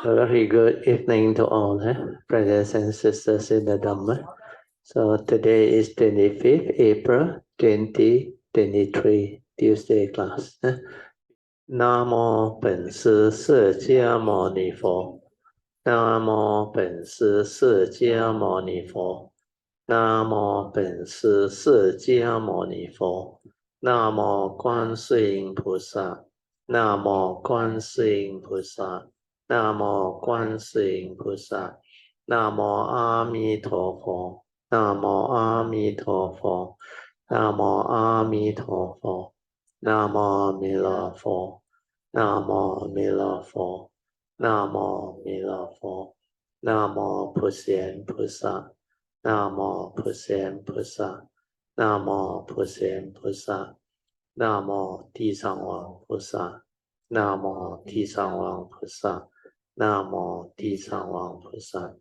A very good evening to all, brothers and sisters in the Dhamma. So today is 25th April 2023, Tuesday class. 南无本师释迦牟尼佛。南无本师释迦牟尼佛。南无本师释迦牟尼佛。南无观世音菩萨。南无观世音菩萨。南无观世音菩萨。南无阿弥陀佛。南无阿弥陀佛。南无阿弥陀佛。南无弥勒佛。南无弥勒佛。南无弥勒佛。南无普贤菩萨。南无普贤菩萨。南无普贤菩萨。南无地藏王菩萨。南无地藏王菩萨。南无地藏王菩萨。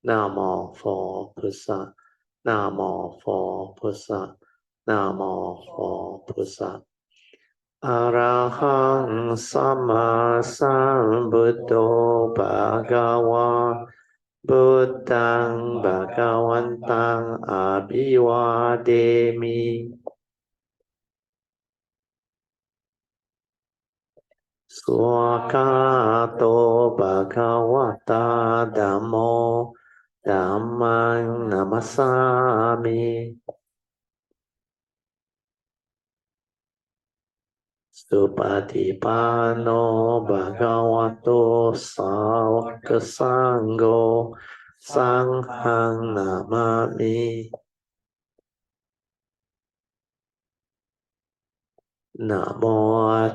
南无佛菩萨。南无佛菩萨。南无佛菩萨。อะระหังสัมมาสัมพุทโธภะคะวะพุทธังภะคะวันตังอะภิวาเทมิสวากาโตภะคะวะตาธัมโมธัมมังนัมมัสสามิสุปฏิปันโนภะคะวะโตสาวกสังโฆสังฆังนามามินะโม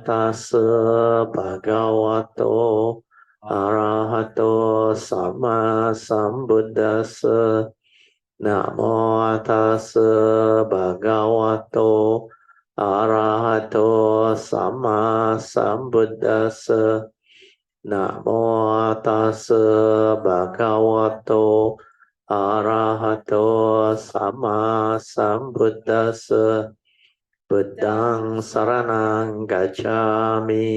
ตัสสะภะคะวะโตอะระหะโตสัมมาสัมพุทธัสสะนะโมตัสสะภะคะวะโตอะระหะโตสัมมาสัมพุทธัสสะนะโมตัสสะภะคะวะโตอะระหะโตสัมมาสัมพุทธัสสะพุทธังสรณังกัจฉามิ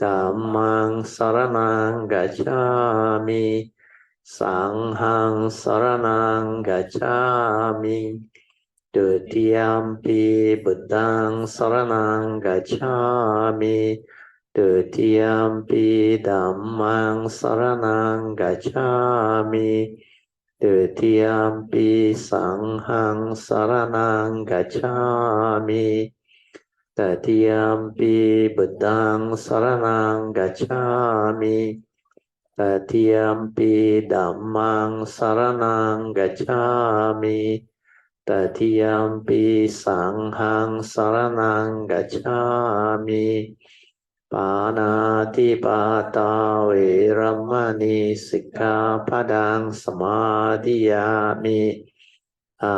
ธัมมังสรณังกัจฉามิสังฆังสรณังกัจฉามิดุติยัมปิพุทธังสรณังกัจฉามิดุติยัมปิธัมมังสรณังกัจฉามิดุติยัมปิสังฆังสรณังกัจฉามิตติยัมปิพุทธังสรณังกัจฉามิตติยัมปิธัมมังสรณังกัจฉามิตติยัมปิสังฆังสรณังกัจฉามิปานาติปาตาเวรมณีสิกขาปะทังสมาธิยามิอา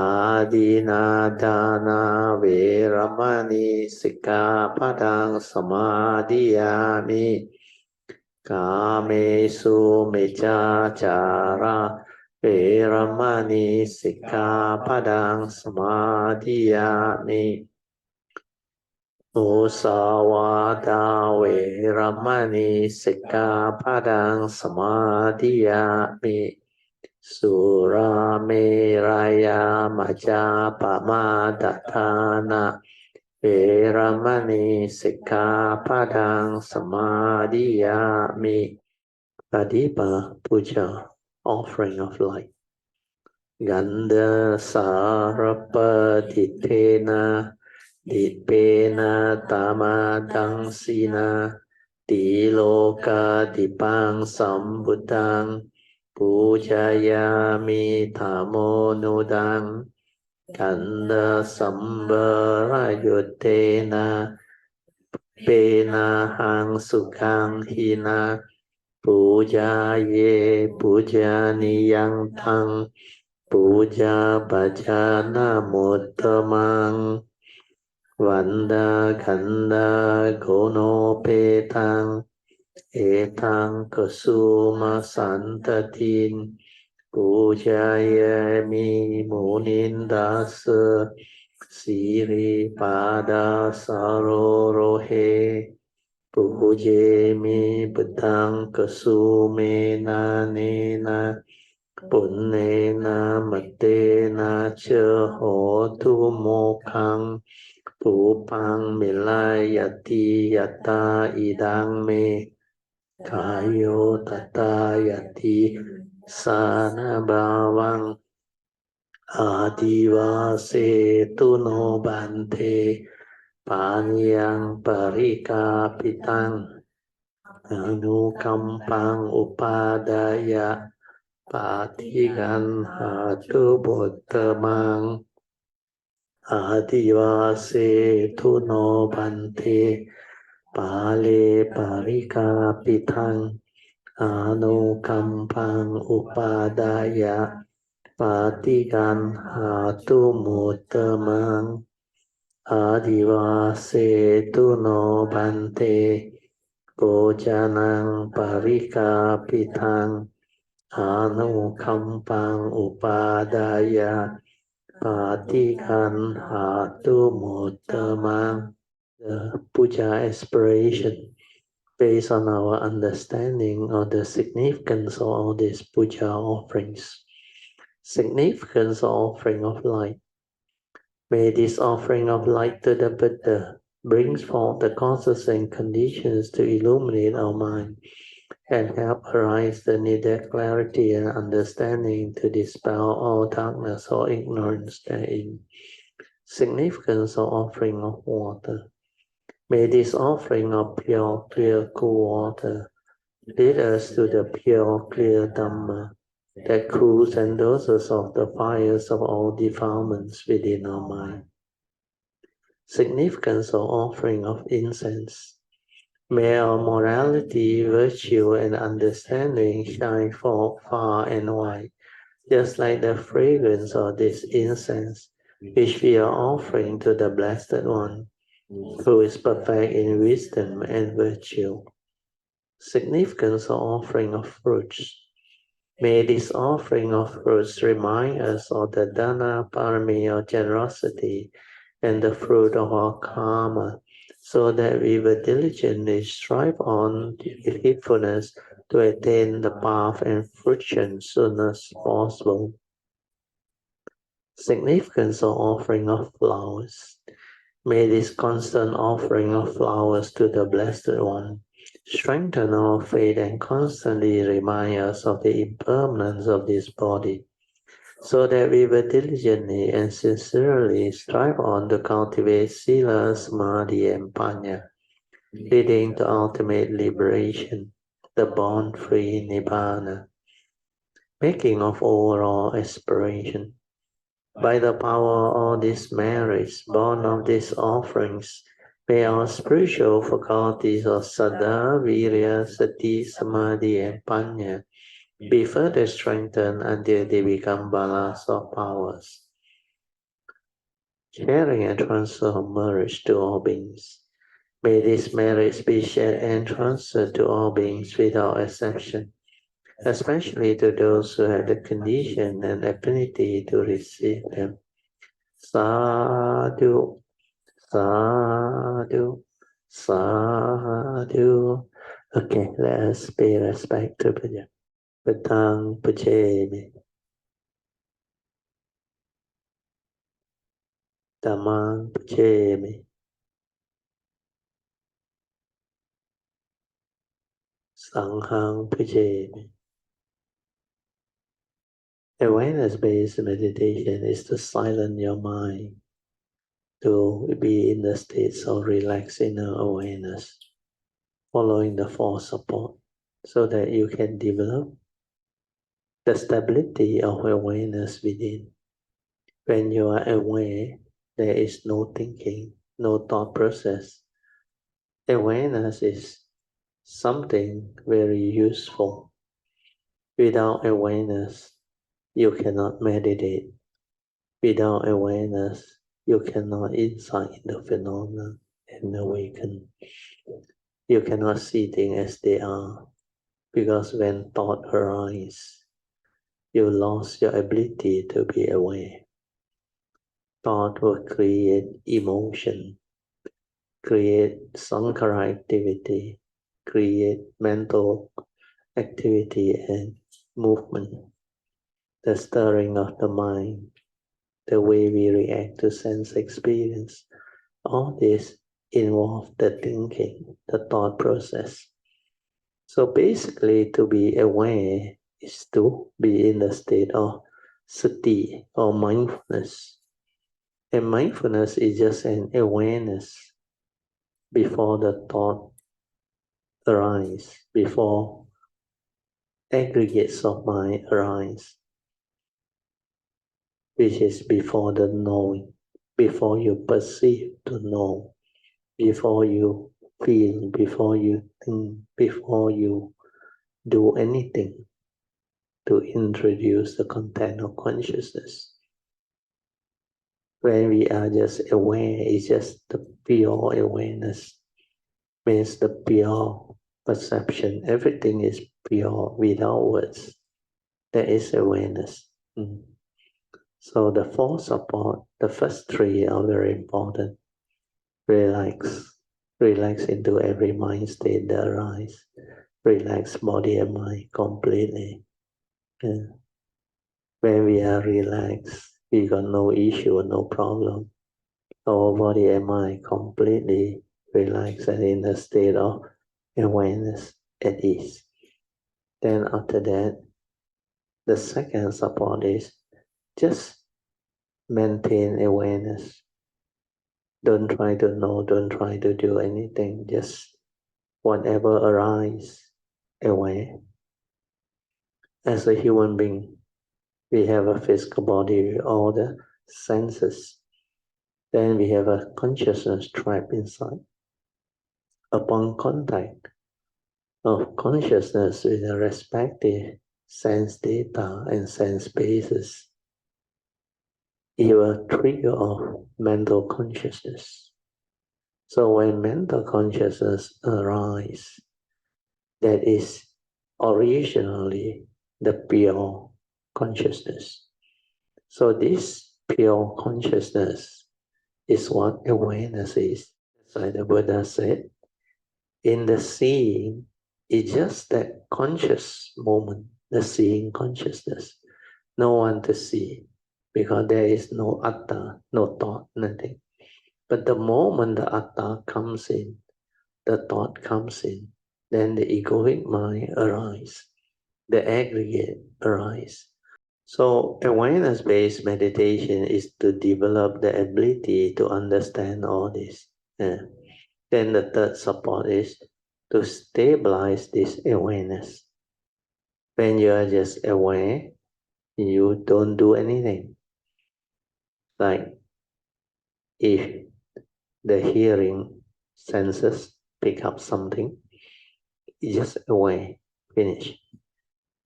ดินาทานาเวรมณีสิกขาปะทังสมาธิยามิกาเมสุมิจฉาจาระเวรมณีสิกขาปะทังสมาธิยามิมุสาวาทาเวรมณีสิกขาปะทังสมาธิยามิสุราเมรยามัจจาปมาทฐานะเวรมณีสิกขาปะทังสมาธิยามิปฏิปา Puja offering of light Ganda sarapati tena dipena tamadang-sina tiloka dipang sambutang pujayami thamonudang Ganda sambarayutena pena hang sukhang hina pujaye pujaniyang tang puja bhajana muttamang vanda khanda gono petang etang kasuma santatin pujayami munindasa siri pada sarorohe Pujemi Buddhang Kasumena Nena Punnena Matena Cha Hotu Mokhang Pupang Milayati Yata Idang Me Kayo Tata Yati Sana Bhavang Adivase Tuno Bante Panyang Parikapitang Anukampang Upadaya Patigan Hatu Buttamang Adivase Tuno Bante Pale Parikapitang Anukampang Upadaya Patigan Hatu Muttamang Adivase Tuno Bante Gojanang Parikapitang Anukampang Upadaya Patigan Hatu Muttamang. The Puja Aspiration, based on our understanding of the significance of all these puja offerings. Significance of offering of light. May this offering of light to the Buddha brings forth the causes and conditions to illuminate our mind and help arise the needed clarity and understanding to dispel all darkness or ignorance therein. Significance of offering of water. May this offering of pure, clear, cool water lead us to the pure, clear Dhamma that cools and doses off the fires of all defilements within our mind. Significance of offering of incense. May our morality, virtue, and understanding shine forth far and wide, just like the fragrance of this incense, which we are offering to the Blessed One, who is perfect in wisdom and virtue. Significance of offering of fruits. May this offering of fruits remind us of the Dana Parami of generosity and the fruit of our karma, so that we will diligently strive on with heedfulness to attain the path and fruition soon as possible. Significance of offering of flowers. May this constant offering of flowers to the Blessed One strengthen our faith and constantly remind us of the impermanence of this body, so that we will diligently and sincerely strive on to cultivate Sila, Samadhi, and Panya, leading to ultimate liberation, the born-free Nibbana. Making of overall aspiration. By the power of all these merits born of these offerings, may our spiritual faculties of Saddha, Virya, Sati, Samadhi, and Panya be further strengthened until they become balas or powers. Sharing and transfer of merits to all beings. May these merits be shared and transferred to all beings without exception, especially to those who have the condition and affinity to receive them. Sadhu, sadhu, sadhu. Okay, let us pay respect to Buddha. Buddhang Pujemi. Dhammang Pujemi. Sanghang Pujemi. Awareness-based meditation is to silence your mind, to be in the states of relaxed inner awareness, following the four support, so that you can develop the stability of awareness within. When you are aware, there is no thinking, no thought process. Awareness is something very useful. Without awareness, you cannot meditate. Without awareness, you cannot insight the phenomena and awaken. You cannot see things as they are, because when thought arises, you lost your ability to be aware. Thought will create emotion. create sankara activity, create mental activity and movement, the stirring of the mind, the way we react to sense experience. All this involve the thinking, the thought process. So basically, to be aware is to be in the state of sati or mindfulness. And mindfulness is just an awareness before the thought arise, before aggregates of mind arise, which is before the knowing, before you perceive to know, before you feel, before you think, before you do anything to introduce the content of consciousness. When we are just aware, it's just the pure awareness, means the pure perception. Everything is pure without words. That is awareness. So the four support, the first three are very important. Relax into every mind state that arises. Relax body and mind completely. When we are relaxed, we got no issue, no problem. Our body and mind completely relaxed and in a state of awareness at ease. Then after that, the second support is just maintain awareness. Don't try to know, don't try to do anything, just whatever arises, aware. As a human being, we have a physical body with all the senses. Then we have a consciousness trapped inside. Upon contact of consciousness with the respective sense data and sense bases, it will trigger off mental consciousness. So when mental consciousness arises, that is originally the pure consciousness. So this pure consciousness is what awareness is. That's why the Buddha said, in the seeing, it's just that conscious moment, the seeing consciousness. No one to see, because there is no atta, no thought, nothing. But the moment the atta comes in, the thought comes in, then the egoic mind arises, the aggregate arises. So awareness-based meditation is to develop the ability to understand all this. Then the third support is to stabilize this awareness. When you are just aware, you don't do anything. Like if the hearing senses pick up something, you just aware, finish.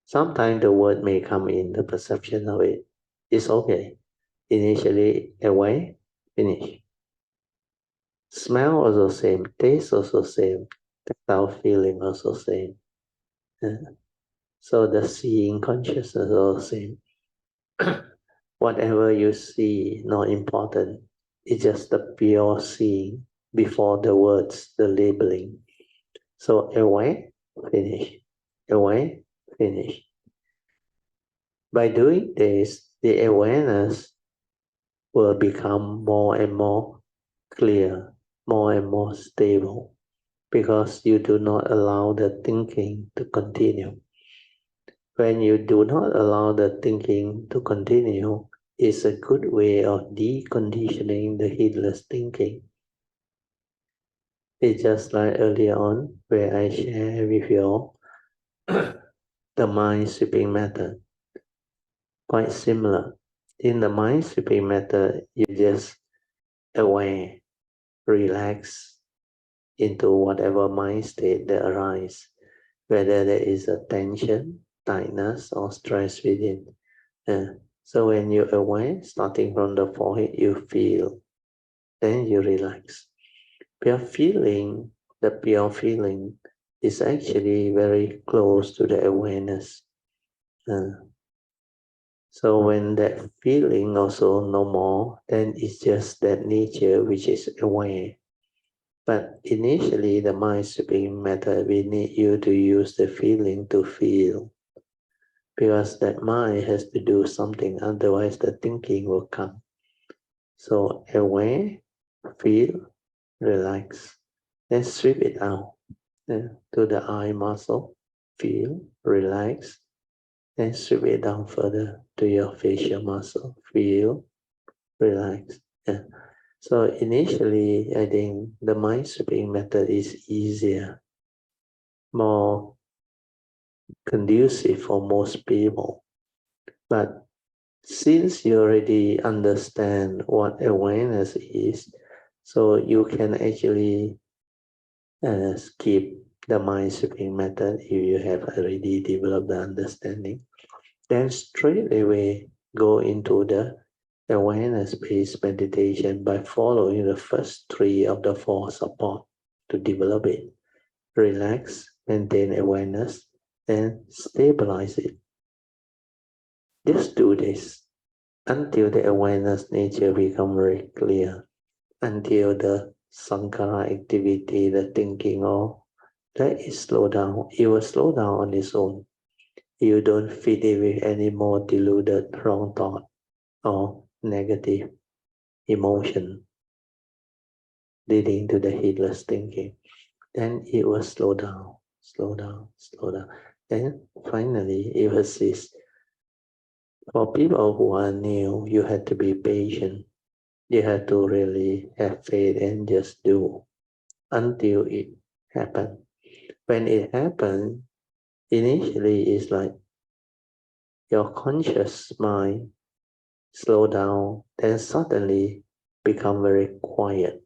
Sometimes the word may come in, the perception of it. It's okay. Initially aware, finish. Smell also same, taste also same, tactile feeling also same. So the seeing consciousness also same. Whatever you see, not important. It's just the pure seeing before the words, the labeling. So aware, finish. Aware, finish. By doing this, the awareness will become more and more clear, more and more stable, because you do not allow the thinking to continue. When you do not allow the thinking to continue, it's a good way of deconditioning the heedless thinking. It's just like earlier on, where I share with you all the mind sweeping method. Quite similar. In the mind sweeping method, you just aware, relax into whatever mind state that arises, whether there is a tension, tightness, or stress within. So when you're aware, starting from the forehead, you feel, then you relax. The pure feeling is actually very close to the awareness. So when that feeling also no more, then it's just that nature which is aware. But initially, the mind sweeping method, we need you to use the feeling to feel. Because that mind has to do something, otherwise the thinking will come. So aware, feel, relax, then sweep it out to the eye muscle, feel, relax, then sweep it down further to your facial muscle, feel, relax. Yeah. So initially, I think the mind sweeping method is easier, more conducive for most people. But since you already understand what awareness is, so you can actually skip the mind sweeping method if you have already developed the understanding. Then straight away go into the awareness-based meditation by following the first 3 of the 4 support to develop it. Relax, maintain awareness, then stabilize it. Just do this until the awareness nature becomes very clear, until the sankhara activity, the thinking, let it slow down. It will slow down on its own. You don't feed it with any more deluded wrong thought or negative emotion leading to the heedless thinking. Then it will slow down, slow down, slow down. Then finally it will cease. For people who are new, you have to be patient. You have to really have faith and just do until it happens. When it happens, initially it's like your conscious mind slow down, then suddenly become very quiet.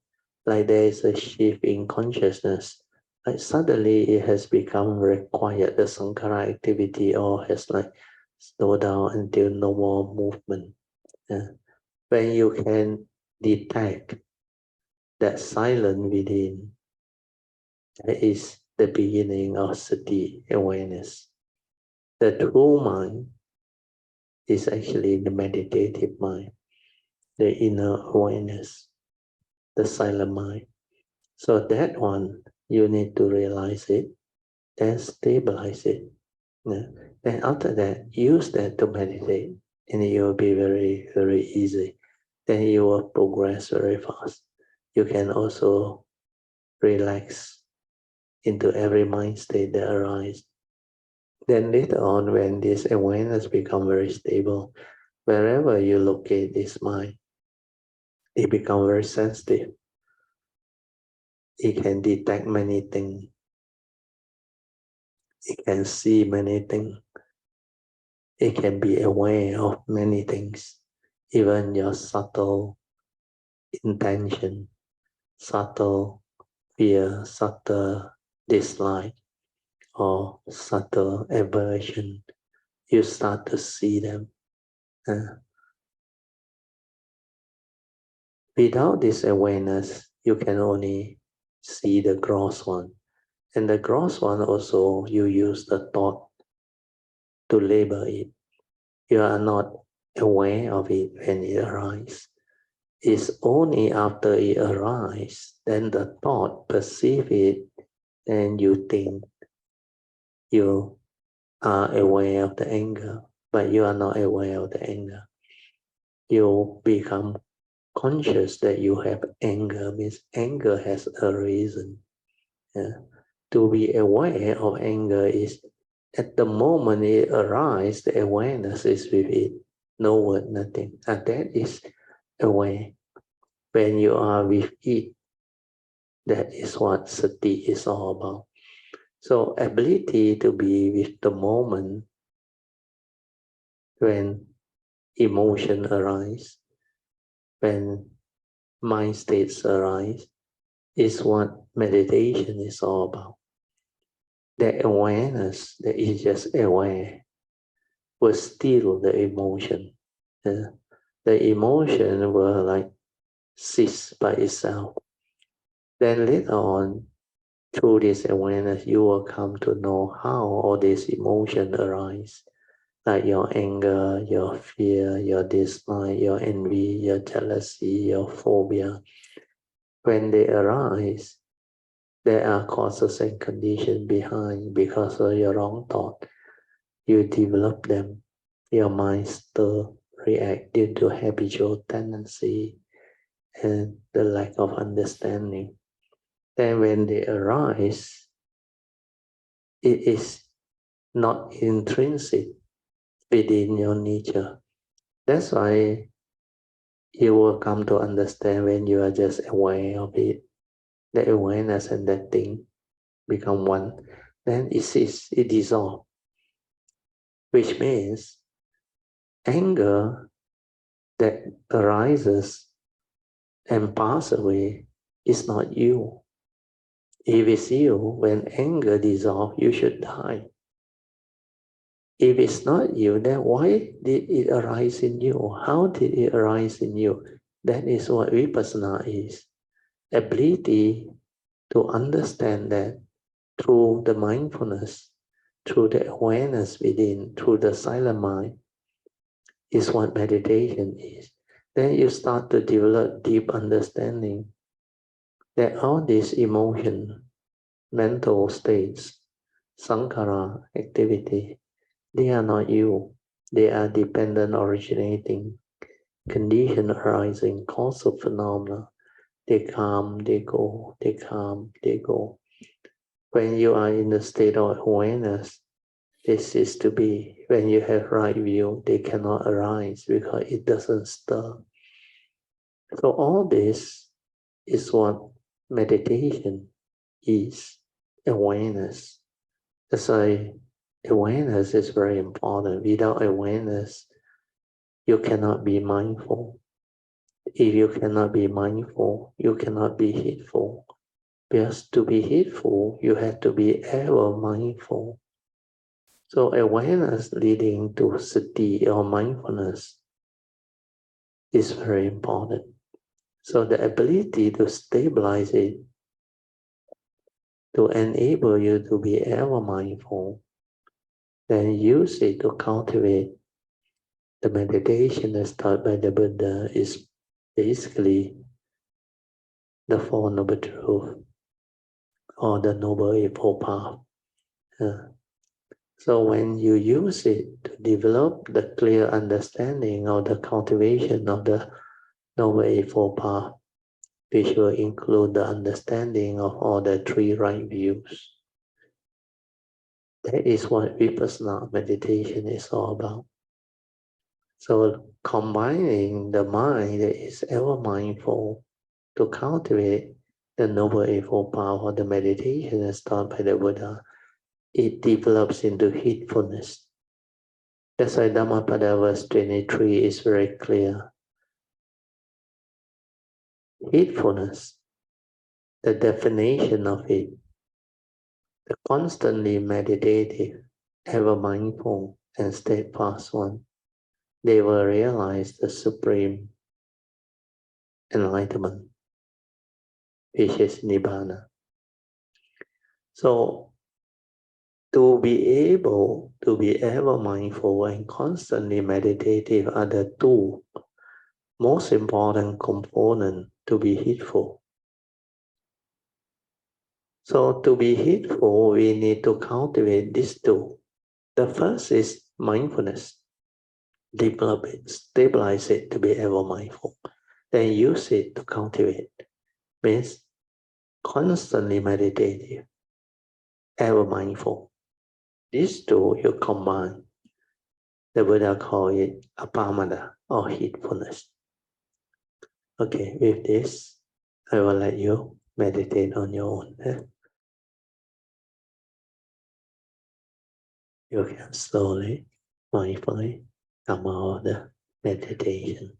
Like there is a shift in consciousness. Like suddenly it has become very quiet. The sankhara activity all has like slow down until no more movement. When you can detect that silence within, that is the beginning of sati awareness. The true mind is actually the meditative mind, the inner awareness, the silent mind. So that one, you need to realize it, then stabilize it. Then after that, use that to meditate, and it will be very, very easy. Then you will progress very fast. You can also relax into every mind state that arises. Then later on, when this awareness becomes very stable, wherever you locate this mind, it becomes very sensitive. It can detect many things. It can see many things. It can be aware of many things, even your subtle intention, subtle fear, subtle dislike, or subtle aversion. You start to see them. Without this awareness, you can only see the gross one. And the gross one also, you use the thought to label it. You are not aware of it when it arises. It's only after it arises, then the thought perceive it, and you think you are aware of the anger, but you are not aware of the anger. You become conscious that you have anger, means anger has a reason. To be aware of anger is at the moment it arises, the awareness is with it. No word, nothing. And that is aware. When you are with it, that is what sati is all about. So ability to be with the moment when emotion arise, when mind states arise, is what meditation is all about. The awareness that is just aware will still the emotion. The emotion will like cease by itself. Then later on, through this awareness, you will come to know how all these emotions arise, like your anger, your fear, your dislike, your envy, your jealousy, your phobia. When they arise, There are causes and conditions behind. Because of your wrong thought, you develop them. Your mind still reacts due to habitual tendency and the lack of understanding. Then when they arise, it is not intrinsic within your nature. That's why you will come to understand when you are just aware of it. The awareness and that thing become one. Then it ceases, it dissolves. Which means anger that arises and passes away is not you. If it's you, when anger dissolves, you should die. If it's not you, then why did it arise in you? How did it arise in you? That is what vipassana is. Ability to understand that through the mindfulness, through the awareness within, through the silent mind, is what meditation is. Then you start to develop deep understanding that all these emotions, mental states, sankhara activity, they are not you. They are dependent originating, condition arising, causal phenomena. They come, they go, they come, they go. When you are in the state of awareness, this is to be. When you have right view, they cannot arise because it doesn't stir. So all this is what meditation is, awareness. That's why awareness is very important. Without awareness, you cannot be mindful. If you cannot be mindful, you cannot be heedful. Because to be heedful, you have to be ever mindful. So awareness leading to sati or mindfulness is very important. So the ability to stabilize it, to enable you to be ever mindful, then use it to cultivate the meditation as taught by the Buddha is basically the Four Noble Truths or the Noble Eightfold Path. So when you use it to develop the clear understanding of the cultivation of the Noble Eightfold Path, which will include the understanding of all the three right views. That is what Vipassana meditation is all about. So combining the mind that is ever mindful to cultivate the Noble Eightfold Path or the meditation as taught by the Buddha, it develops into heedfulness. That's why Dhammapada verse 23 is very clear. Heedfulness, the definition of it, the constantly meditative, ever mindful and steadfast one, they will realize the supreme enlightenment, which is Nibbana. So to be able to be ever mindful and constantly meditative are the two most important components to be heedful. So to be heedful, we need to cultivate these two. The first is mindfulness. Develop it, stabilize it to be ever mindful. Then use it to cultivate. Means constantly meditative, ever mindful. These two you combine. The Buddha called it apamada or heedfulness. Okay, with this, I will let you meditate on your own. You can slowly, mindfully come out of the meditation.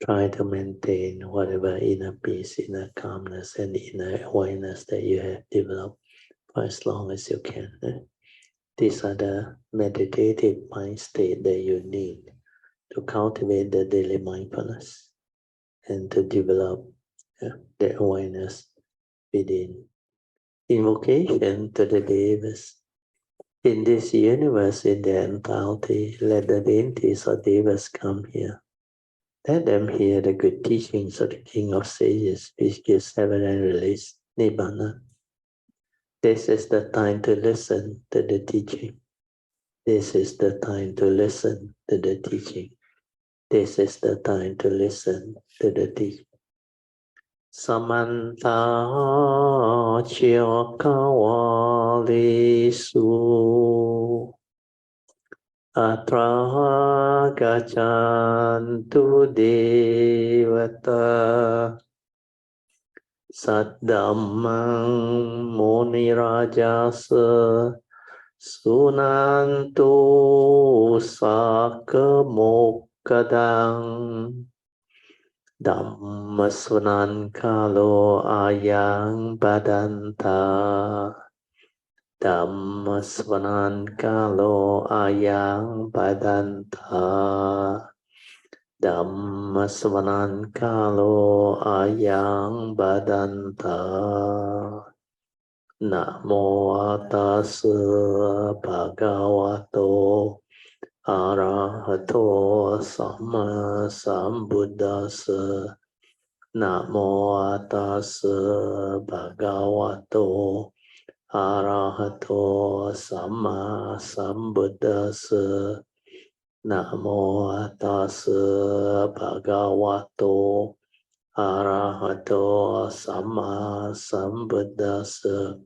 Try to maintain whatever inner peace, inner calmness, and inner awareness that you have developed for as long as you can. These are the meditative mind state that you need to cultivate the daily mindfulness and to develop the awareness within. Invocation to the Devas. In this universe, in their entirety, let the deities or Devas come here. Let them hear the good teachings of the King of Sages, which gives heaven and release, Nibbana. This is the time to listen to the teaching. This is the time to listen to the teaching. This is the time to listen to the teaching. Samanta Chokawalisu Atra Gachantu Devata Saddhammang Muni Rajasa Sunantu Sakamokadang Dhamma Sunan Kalo Ayang Badanta Dhamma Sunan Kalo Ayang Badanta Dhamma Sunan Kalo Ayang Badanta Namo Tassa Bhagavato Arahato Sama Sambuddhassa Namo Tassa Bhagavato Arahato Sama Sambuddhassa Namo Tassa Bhagavato Arahato Sama Sambuddhassa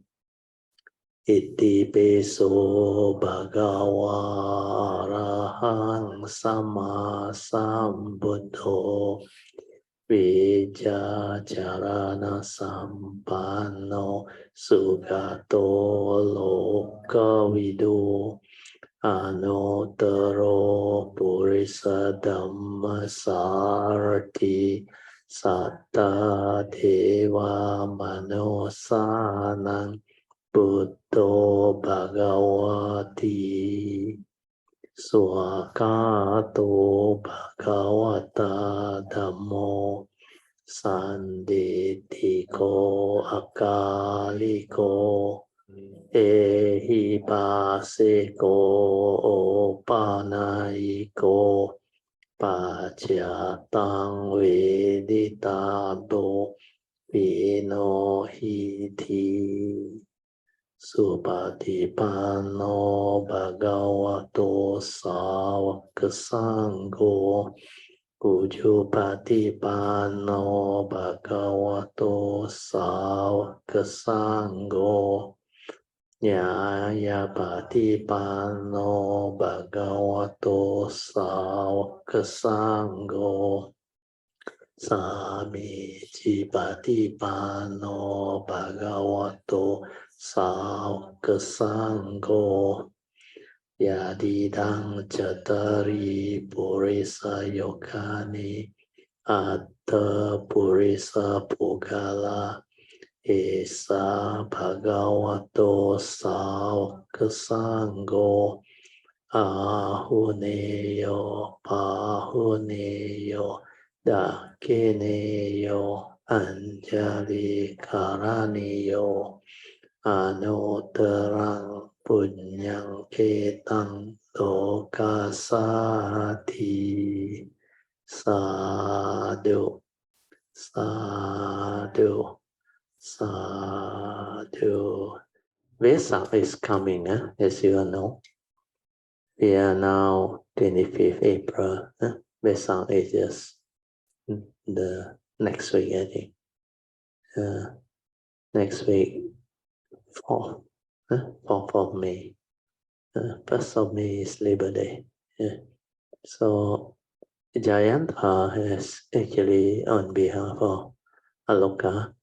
Iti Piso Bhagava Arahang Sama Sambuddho Vijja Charana Sampanno Sugato Lokavidu Anuttaro Purisa Dhammasarati Satta Deva Manosanang Buddho Bhagavati Swakato Bhagavata Dhammo Sanditiko Akaliko Ehipasiko Panaiko Pachatang Veditado Vinohiti Supatipanno Bhagavato Sāvaka Sangho Pujupatipanno Bhagavato Sāvaka Sangho Nyayapatipanno Bhagavato Sāvaka Sangho Samicipatipanno Bhagavato Sāvaka Sangho Yadidang Chatari Purisa Yokani Atta Purisa Pugala Esa Bhagavato Sāvaka Sangho Ahuneyo Pahuneyo Dakineyo Anjali Karaniyo Anuttarang Punyang Ketang Lokasati Sadhu Sadhu Sadhu. Wesak is coming, as you all know. We are now 25th April. Wesak is just the next week, I think. Next week, 4th of May. 1st of May is Labor Day. So Jayanta has actually, on behalf of Aloka,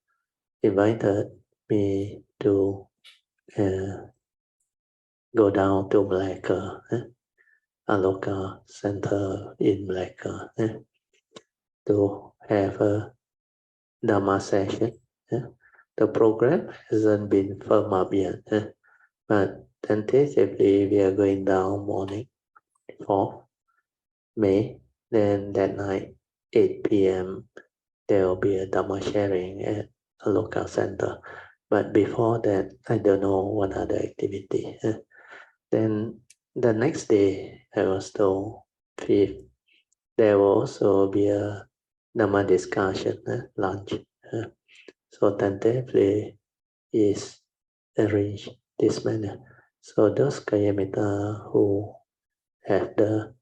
invited me to go down to Malacca, Aloka Center in Malacca, to have a Dhamma session. The program hasn't been firmed up yet, but tentatively we are going down morning, 4th May. Then that night, 8 p.m., there will be a Dhamma Sharing at a local center. But before that, I don't know what other activity. Then the next day, I was told, 5th, there will also be a Dhamma discussion, lunch. So tentatively is arrange this manner. So those Kayamita who have the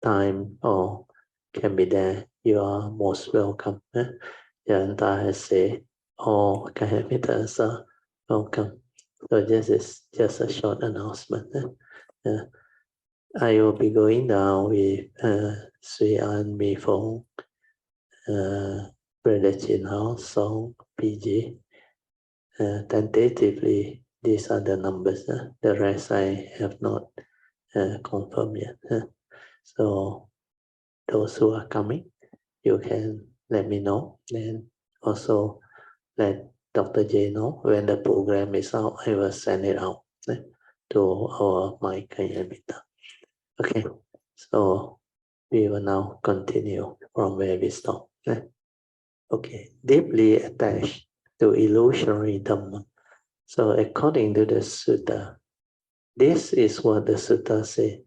time or can be there, you are most welcome. Yanta has said, all Kayamitas are welcome. So this is just a short announcement. I will be going down with Hsuan before Brother Chin Hao, Song, PG. Tentatively, these are the numbers. The rest I have not confirmed yet. So those who are coming, you can let me know. Then also let Dr. J know when the program is out. I will send it out to our my Kayamita. Okay, so we will now continue from where we stopped. Okay, deeply attached to illusory Dhamma. So according to the Sutta, this is what the Sutta says.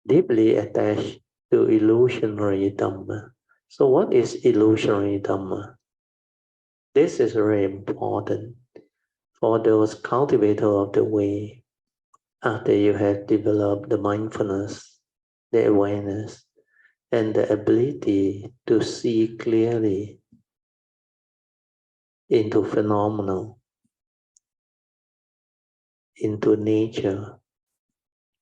Deeply attached to illusionary Dhamma. So what is illusionary Dhamma? This is very important for those cultivators of the way. After you have developed the mindfulness, the awareness, and the ability to see clearly into phenomena, into nature,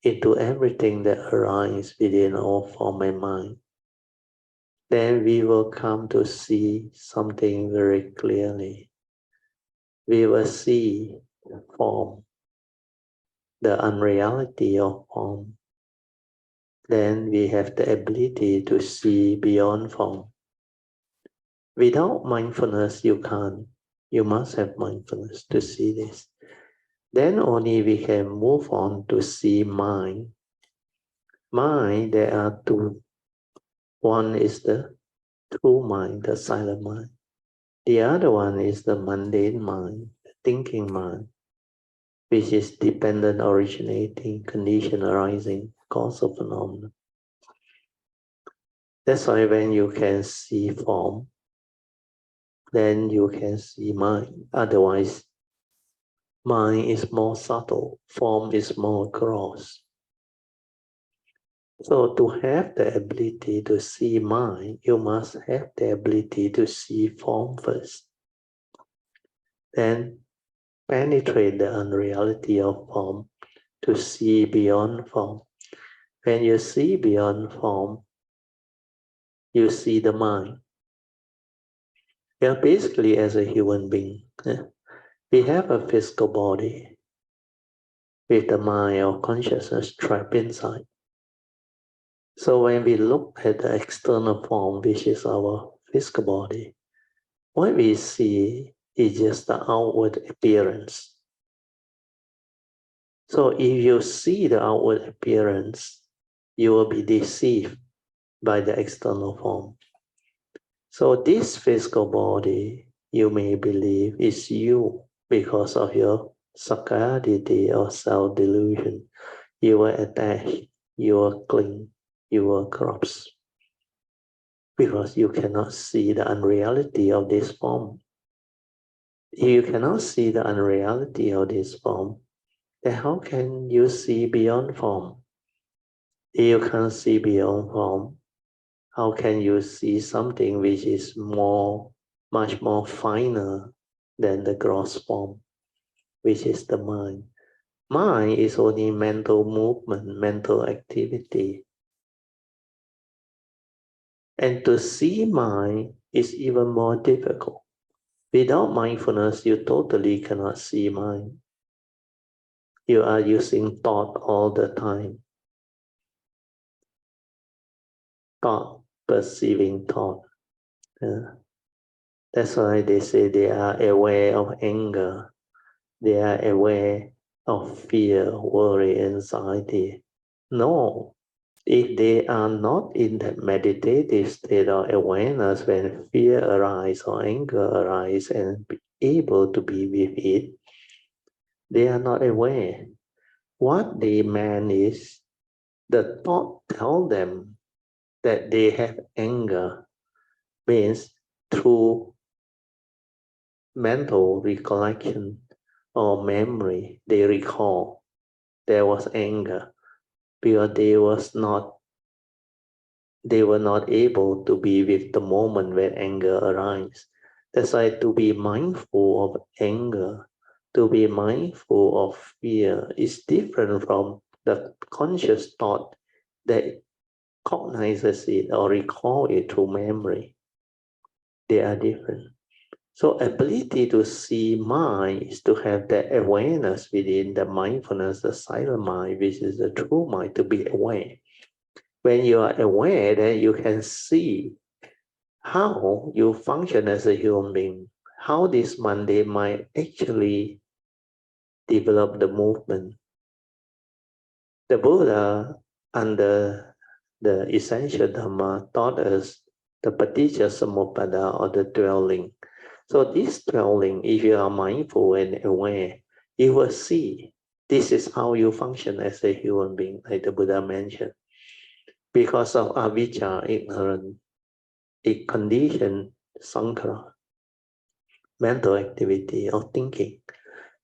into everything that arises within our form and mind, then we will come to see something very clearly. We will see form, the unreality of form. Then we have the ability to see beyond form. Without mindfulness, you can't. You must have mindfulness to see this. Then only we can move on to see mind. Mind, there are two. One is the true mind, the silent mind. The other one is the mundane mind, the thinking mind, which is dependent, originating, condition arising, cause of phenomena. That's why when you can see form, then you can see mind. Otherwise, mind is more subtle, form is more gross. So to have the ability to see mind, you must have the ability to see form first. Then penetrate the unreality of form to see beyond form. When you see beyond form, you see the mind. Yeah, basically as a human being, we have a physical body with the mind or consciousness trapped inside. So when we look at the external form, which is our physical body, what we see is just the outward appearance. So if you see the outward appearance, you will be deceived by the external form. So this physical body, you may believe is you because of your sakkayaditthi or self-delusion. You are attached, you are cling, you are corrupt. Because you cannot see the unreality of this form. If you cannot see the unreality of this form, then how can you see beyond form? If you can't see beyond form, how can you see something which is much more finer than the gross form, which is the mind? Mind is only mental movement, mental activity. And to see mind is even more difficult. Without mindfulness, you totally cannot see mind. You are using thought all the time. Thought, perceiving thought. That's why they say they are aware of anger. They are aware of fear, worry, anxiety. No, if they are not in that meditative state of awareness when fear arises or anger arises and be able to be with it, they are not aware. What they mean is the thought tell them that they have anger means through mental recollection or memory, they recall there was anger because they were not able to be with the moment when anger arises. That's why to be mindful of anger, to be mindful of fear is different from the conscious thought that cognizes it or recall it through memory. They are different. So ability to see mind is to have that awareness within the mindfulness, the silent mind, which is the true mind, to be aware. When you are aware, then you can see how you function as a human being, how this mundane mind actually develop the movement. The Buddha, under the essential Dhamma, taught us the Paticca Samuppada or the dwelling. So this dwelling, if you are mindful and aware, you will see this is how you function as a human being, like the Buddha mentioned. Because of avijja, ignorance, it conditioned sankhara, mental activity or thinking.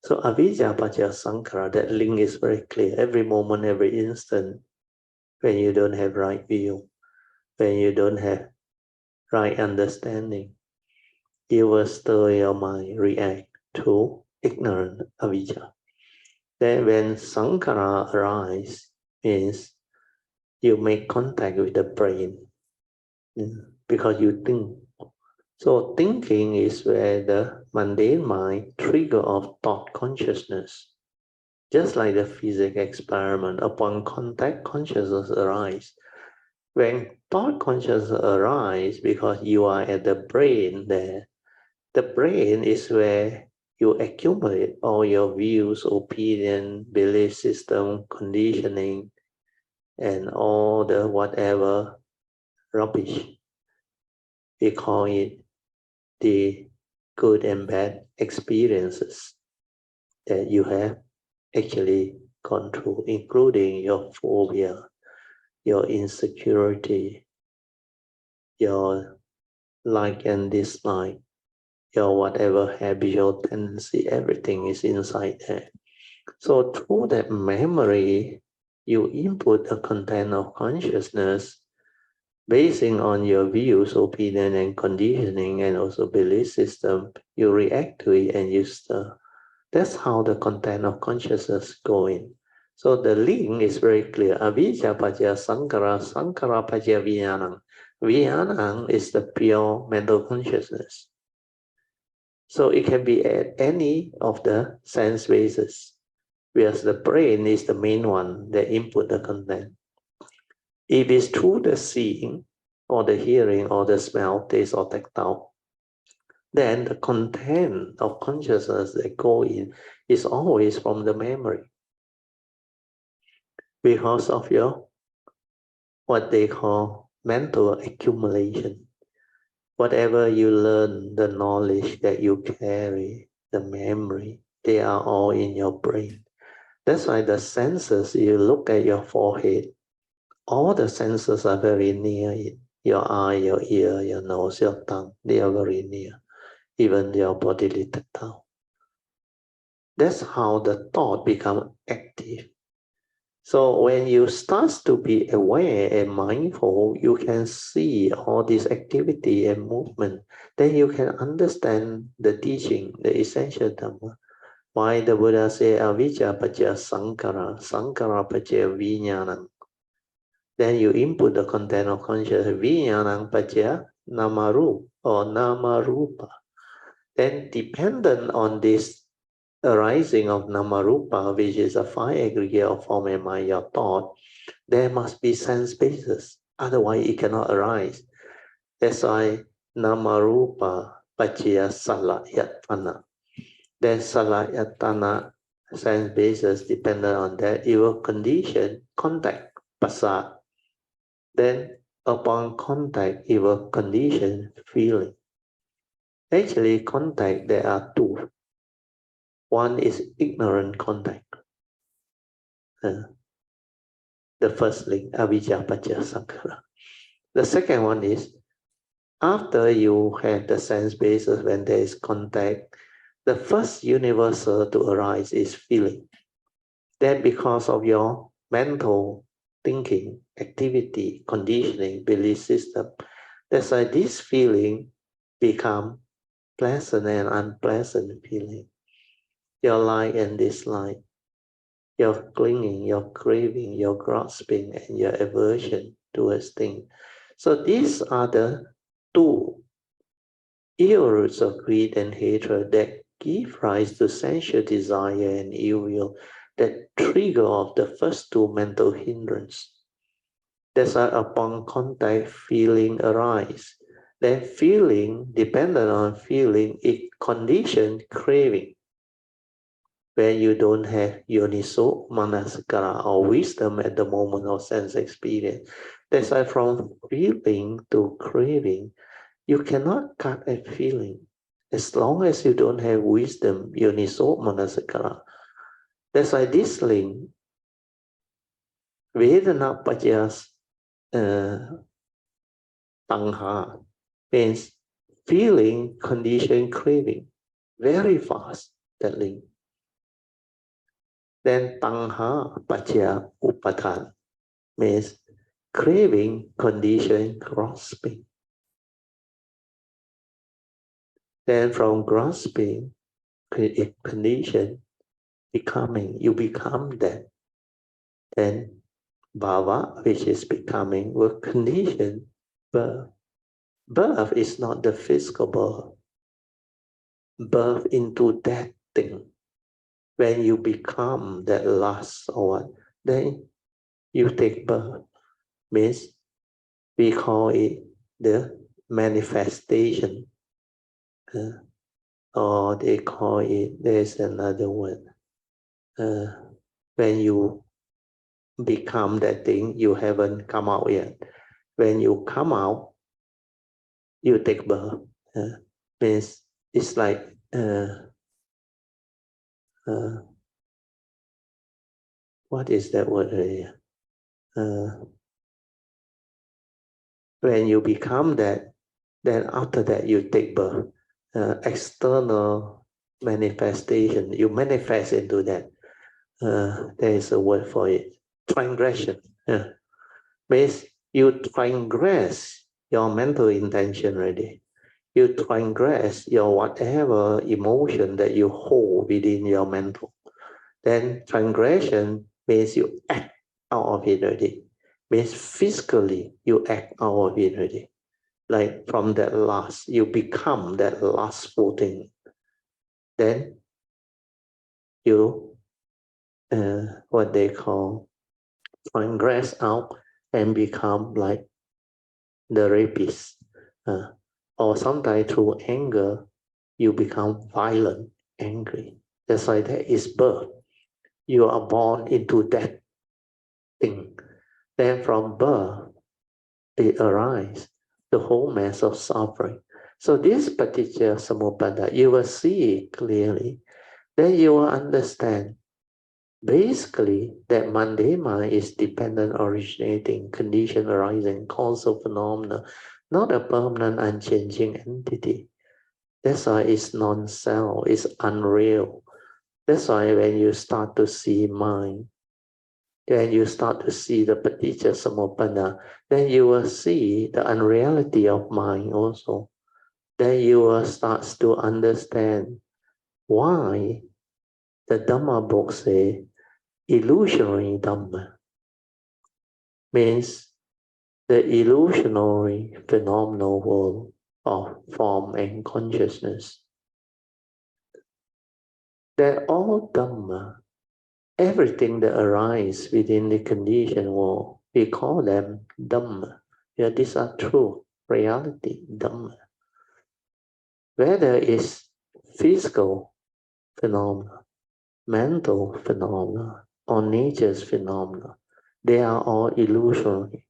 So avijja paccaya sankhara, that link is very clear. Every moment, every instant, when you don't have right view, when you don't have right understanding, you will stir your mind, react to ignorant avijja. Then when sankhara arises, means you make contact with the brain because you think. So thinking is where the mundane mind trigger of thought consciousness. Just like the physics experiment, upon contact, consciousness arises. When thought consciousness arises, because you are at the brain there, the brain is where you accumulate all your views, opinion, belief system, conditioning, and all the whatever rubbish. We call it the good and bad experiences that you have actually gone through, including your phobia, your insecurity, your like and dislike, your whatever habitual tendency, everything is inside there. So through that memory, you input the content of consciousness basing on your views, opinion, and conditioning, and also belief system. You react to it and you stir. That's how the content of consciousness go in. So the link is very clear. Avijja paccaya sankhara, sankhara paccaya vijnanam. Vijnanam is the pure mental consciousness. So it can be at any of the sense bases, whereas the brain is the main one that input the content. If it's through the seeing, or the hearing, or the smell, taste, or tactile, then the content of consciousness that go in is always from the memory. Because of your, what they call mental accumulation. Whatever you learn, the knowledge that you carry, the memory, they are all in your brain. That's why the senses, you look at your forehead, all the senses are very near it. Your eye, your ear, your nose, your tongue, they are very near. Even your bodily tactile. That's how the thought becomes active. So when you start to be aware and mindful, you can see all this activity and movement. Then you can understand the teaching, the essential Dhamma. Why the Buddha say avijja paccaya sankhara, sankhara paccaya vijnanam. Then you input the content of consciousness, vijnanam paccaya namarupa or namarupa. Then dependent on this arising of namarupa, which is a five aggregate of form and mind, your thought, there must be sense basis. Otherwise, it cannot arise. That's why namarupa paccaya salayatana. Then salayatana, sense basis, dependent on that, it will condition contact, pasad. Then upon contact, it will condition feeling. Actually, contact, there are two. One is ignorant contact. The first link, avijja paccaya sankhara. The second one is, after you have the sense basis, when there is contact, The first universal to arise is feeling. Then because of your mental thinking, activity, conditioning, belief system, that's why this feeling become pleasant and unpleasant feeling. Your like and dislike, your clinging, your craving, your grasping, and your aversion towards things. So these are the two evil roots of greed and hatred that give rise to sensual desire and ill will, that trigger of the first two mental hindrances. That's why upon contact, feeling arise. Then feeling, dependent on feeling, it condition craving. When you don't have yoniso, manasikara, or wisdom at the moment of sense experience. That's why from feeling to craving, you cannot cut a feeling. As long as you don't have wisdom, yoniso, manasikara. That's why this link, Vedana Pajas Tangha, means feeling, condition, craving. Very fast, that link. Then Tangha Paja Upatan means craving, condition, grasping. Then from grasping, condition, becoming, you become that. Then bhava, which is becoming, will condition birth. Birth is not the physical birth. Birth into that thing. When you become that lust or what, then you take birth. Means we call it the manifestation. Or they call it, there's another word. When you become that thing, you haven't come out yet. When you come out, you take birth. Means it's like what is that word here? When you become that, then after that you take birth. External manifestation, you manifest into that. There is a word for it. Transgression. Means you transgress your mental intention already. You transgress your whatever emotion that you hold within your mental. Then transgression means you act out of it already. Means physically you act out of it already. Like from that lust, you become that lustful thing. Then you, what they call, transgress out and become like the rapist. Or sometimes through anger, you become violent, angry. That's why there is birth. You are born into that thing. Then from birth, it arises the whole mass of suffering. So this particular samupada, you will see it clearly. Then you will understand basically that mundane mind is dependent, originating, condition arising, causal phenomena, not a permanent, unchanging entity. That's why it's non-self, it's unreal. That's why when you start to see mind, then you start to see the paticca samuppada, then you will see the unreality of mind also. Then you will start to understand why the Dhamma book say illusionary Dhamma means the illusionary phenomenal world of form and consciousness. That all Dhamma, everything that arises within the conditioned world, we call them Dhamma. Yeah, these are true reality, Dhamma. Whether it's physical phenomena, mental phenomena, or nature's phenomena, they are all illusory.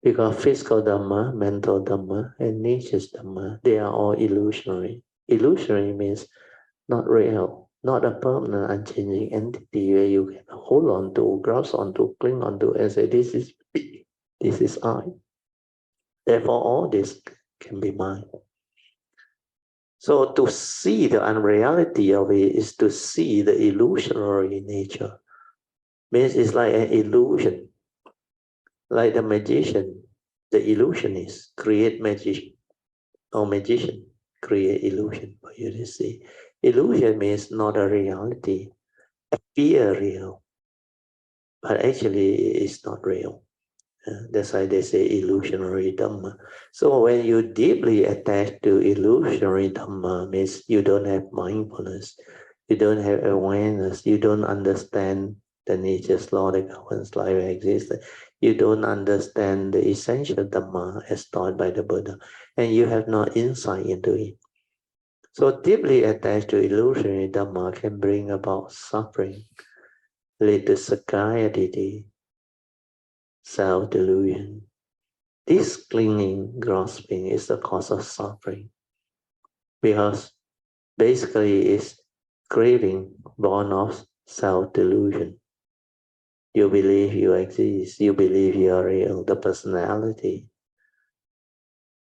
Because physical Dhamma, mental Dhamma, and nature's Dhamma, they are all illusory. Illusory means not real, not a permanent, unchanging entity where you can hold on to, grasp onto, cling onto, and say, this is me, this is I. Therefore, all this can be mine. So to see the unreality of it is to see the illusionary nature. Means it's like an illusion. Like the magician, the illusionist create magic, or magician create illusion for you to see. Illusion means not a reality, appear real, but actually it's not real. That's why they say illusionary Dhamma. So when you deeply attach to illusionary Dhamma, means you don't have mindfulness, you don't have awareness, you don't understand the nature's law that governs life and existence, you don't understand the essential Dhamma as taught by the Buddha, and you have no insight into it. So deeply attached to illusionary Dhamma can bring about suffering, lead to sakayaditi, self-delusion. This clinging, grasping is the cause of suffering, because basically it's craving born of self-delusion. You believe you exist, you believe you are real, the personality.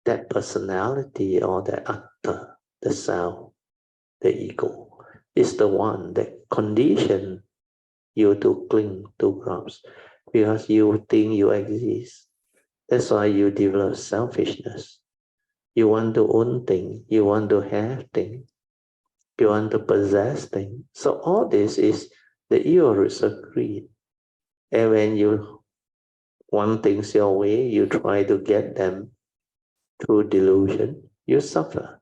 That personality or the atta, the self, the ego, is the one that conditions you to cling, to grasp, because you think you exist. That's why you develop selfishness. You want to own things, you want to have things, you want to possess things. So all this is the evil roots of greed. And when you want things your way, you try to get them through delusion, you suffer.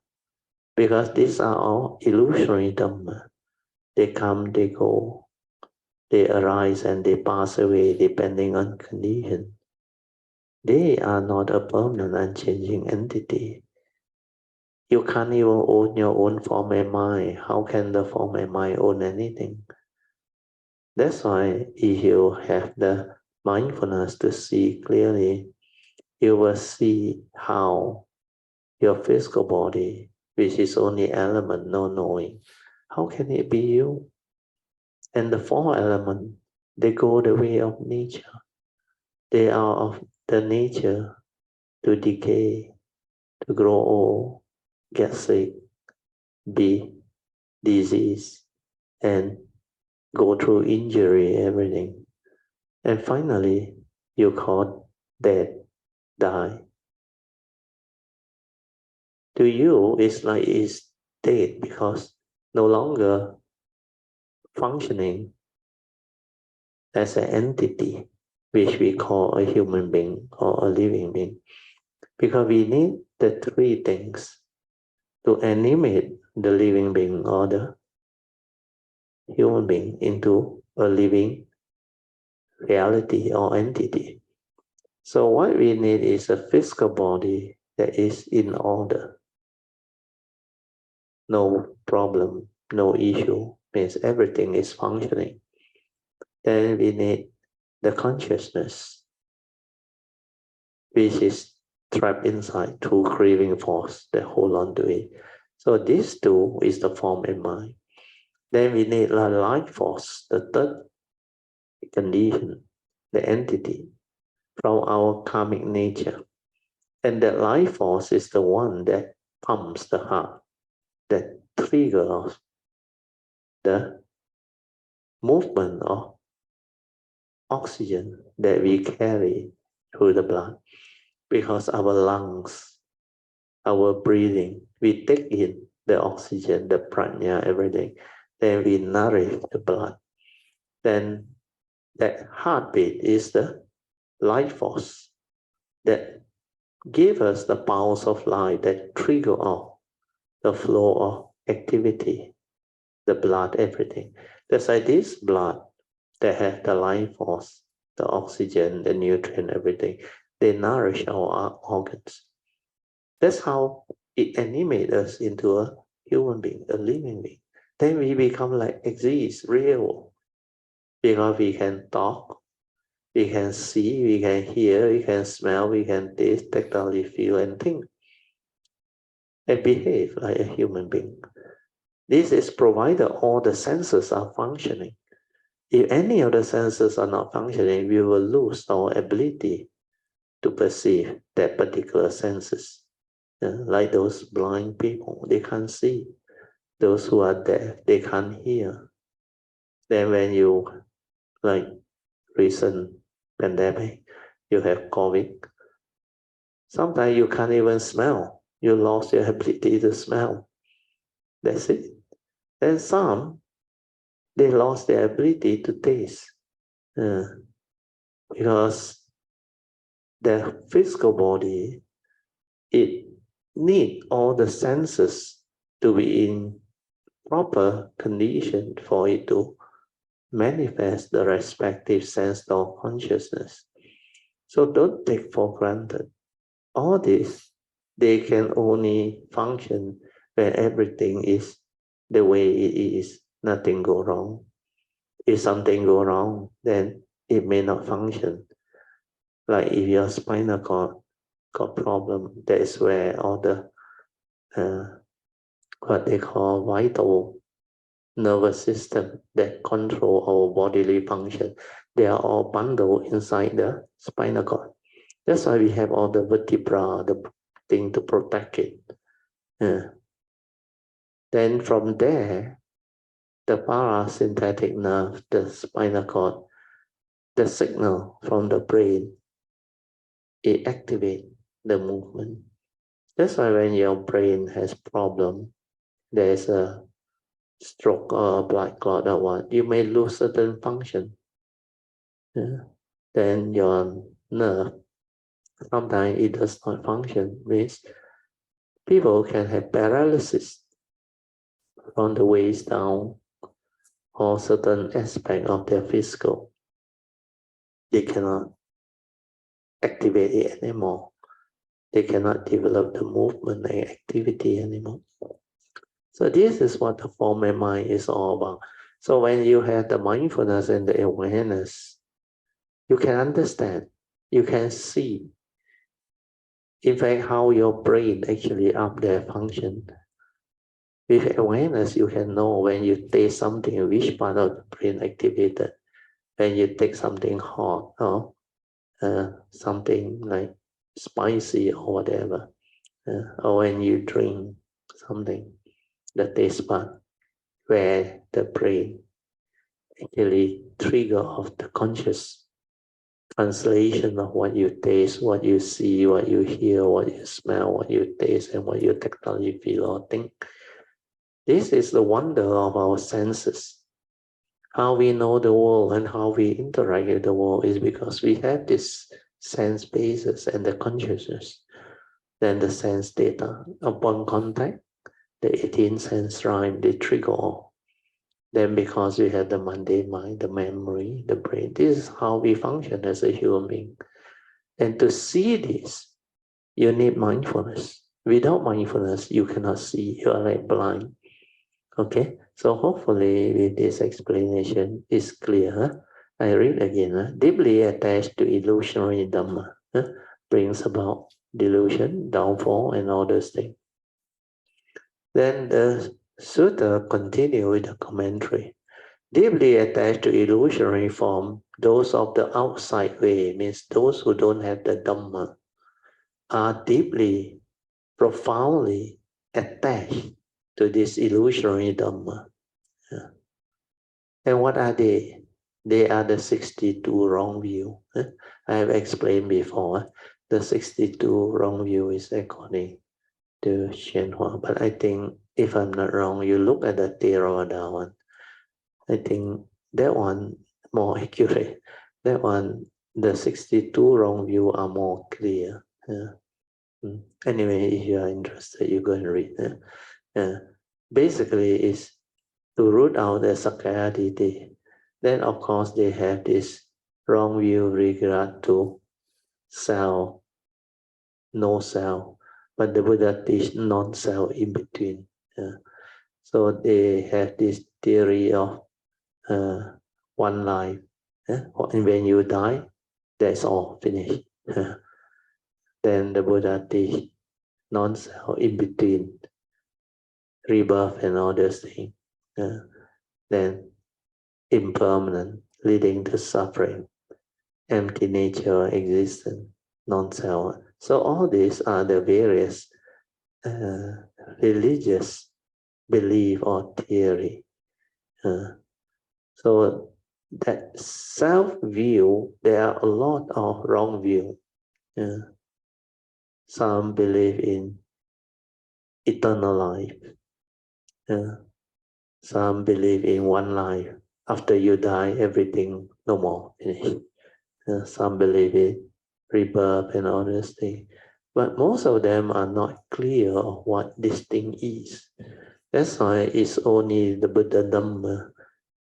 Because these are all illusionary Dhamma. They come, they go, they arise and they pass away depending on condition. They are not a permanent, unchanging entity. You can't even own your own form and mind. How can the form and mind own anything? That's why if you have the mindfulness to see clearly, you will see how your physical body, which is only element, no knowing, how can it be you? And the four elements, they go the way of nature. They are of the nature to decay, to grow old, get sick, be disease, and go through injury, everything. And finally, you call dead, die. To you, it's like it's dead because no longer functioning as an entity, which we call a human being or a living being. Because we need the three things to animate the living being or the human being into a living reality or entity. So what we need is a physical body that is in order. No problem, no issue, means everything is functioning. Then we need the consciousness, which is trapped inside through craving force that hold on to it. So these two is the form and mind. Then we need the life force, the third condition, the entity from our karmic nature. And that life force is the one that pumps the heart, that triggers the movement of oxygen that we carry through the blood. Because our lungs, our breathing, we take in the oxygen, the prajna, everything. Then we nourish the blood. Then that heartbeat is the life force that gives us the powers of life that trigger off the flow of activity, the blood, everything. That's like this blood that have the life force, the oxygen, the nutrient, everything. They nourish our organs. That's how it animates us into a human being, a living being. Then we become like exist, real, because we can talk, we can see, we can hear, we can smell, we can taste, tactily feel and think, and behave like a human being. This is provided all the senses are functioning. If any of the senses are not functioning, we will lose our ability to perceive that particular senses. Like those blind people, they can't see. Those who are deaf, they can't hear. Then when you, like recent pandemic, you have COVID, sometimes you can't even smell. You lost your ability to smell. That's it. Then some, they lost their ability to taste. Because the physical body, it needs all the senses to be in proper condition for it to manifest the respective sense of consciousness. So don't take for granted. All this, they can only function when everything is the way it is, nothing go wrong. If something go wrong, then it may not function. Like if your spinal cord got problem, that is where all the what they call vital nervous system that control our bodily function, they are all bundled inside the spinal cord. That's why we have all the vertebra, the thing to protect it. Then from there, the parasympathetic nerve, the spinal cord, the signal from the brain, it activates the movement. That's why when your brain has problem, there's a stroke or a blood clot or what, you may lose certain function. Then your nerve, sometimes it does not function, means people can have paralysis from the waist down or certain aspect of their physical. They cannot activate it anymore. They cannot develop the movement and activity anymore. So this is what the form and mind is all about. So when you have the mindfulness and the awareness, you can understand, you can see, in fact, how your brain actually up there function. With awareness, you can know when you taste something, which part of the brain activated. When you take something hot or something like spicy or whatever, or when you drink something, the taste bud, where the brain actually trigger of the conscious translation of what you taste, what you see, what you hear, what you smell, what you taste, and what you tactile feel or think. This is the wonder of our senses. How we know the world and how we interact with the world is because we have this sense basis and the consciousness. Then the sense data. Upon contact, the 18 sense rhyme, they trigger all. Then because we have the mundane mind, the memory, the brain, this is how we function as a human being. And to see this, you need mindfulness. Without mindfulness, you cannot see. You are like blind. Okay, so hopefully with this explanation is clear. I read again. Deeply attached to illusionary Dhamma brings about delusion, downfall, and all those things. Then the sutta continue with the commentary. Deeply attached to illusionary form, those of the outside way, means those who don't have the Dhamma, are deeply, profoundly attached to this illusionary Dhamma. And what are they? They are the 62 wrong view. I have explained before, the 62 wrong view is according to Shenhua. But I think, if I'm not wrong, you look at the Theravada one, I think that one more accurate. That one, the 62 wrong view are more clear. Anyway, if you are interested, you go and read. Basically, it's to root out the Sakkaya Ditthi. Then, of course, they have this wrong view regard to self, no self. But the Buddha teach non-self in between. So they have this theory of one life. And when you die, that's all finished. Then the Buddha teach non-self in between, rebirth and all those things. Then impermanent, leading to suffering, empty nature, existence, non-self. So all these are the various religious belief or theory. So that self-view, there are a lot of wrong view. Some believe in eternal life. Some believe in one life. After you die, everything no more. Some believe in rebirth and all these things. But most of them are not clear of what this thing is. That's why it's only the Buddha Dhamma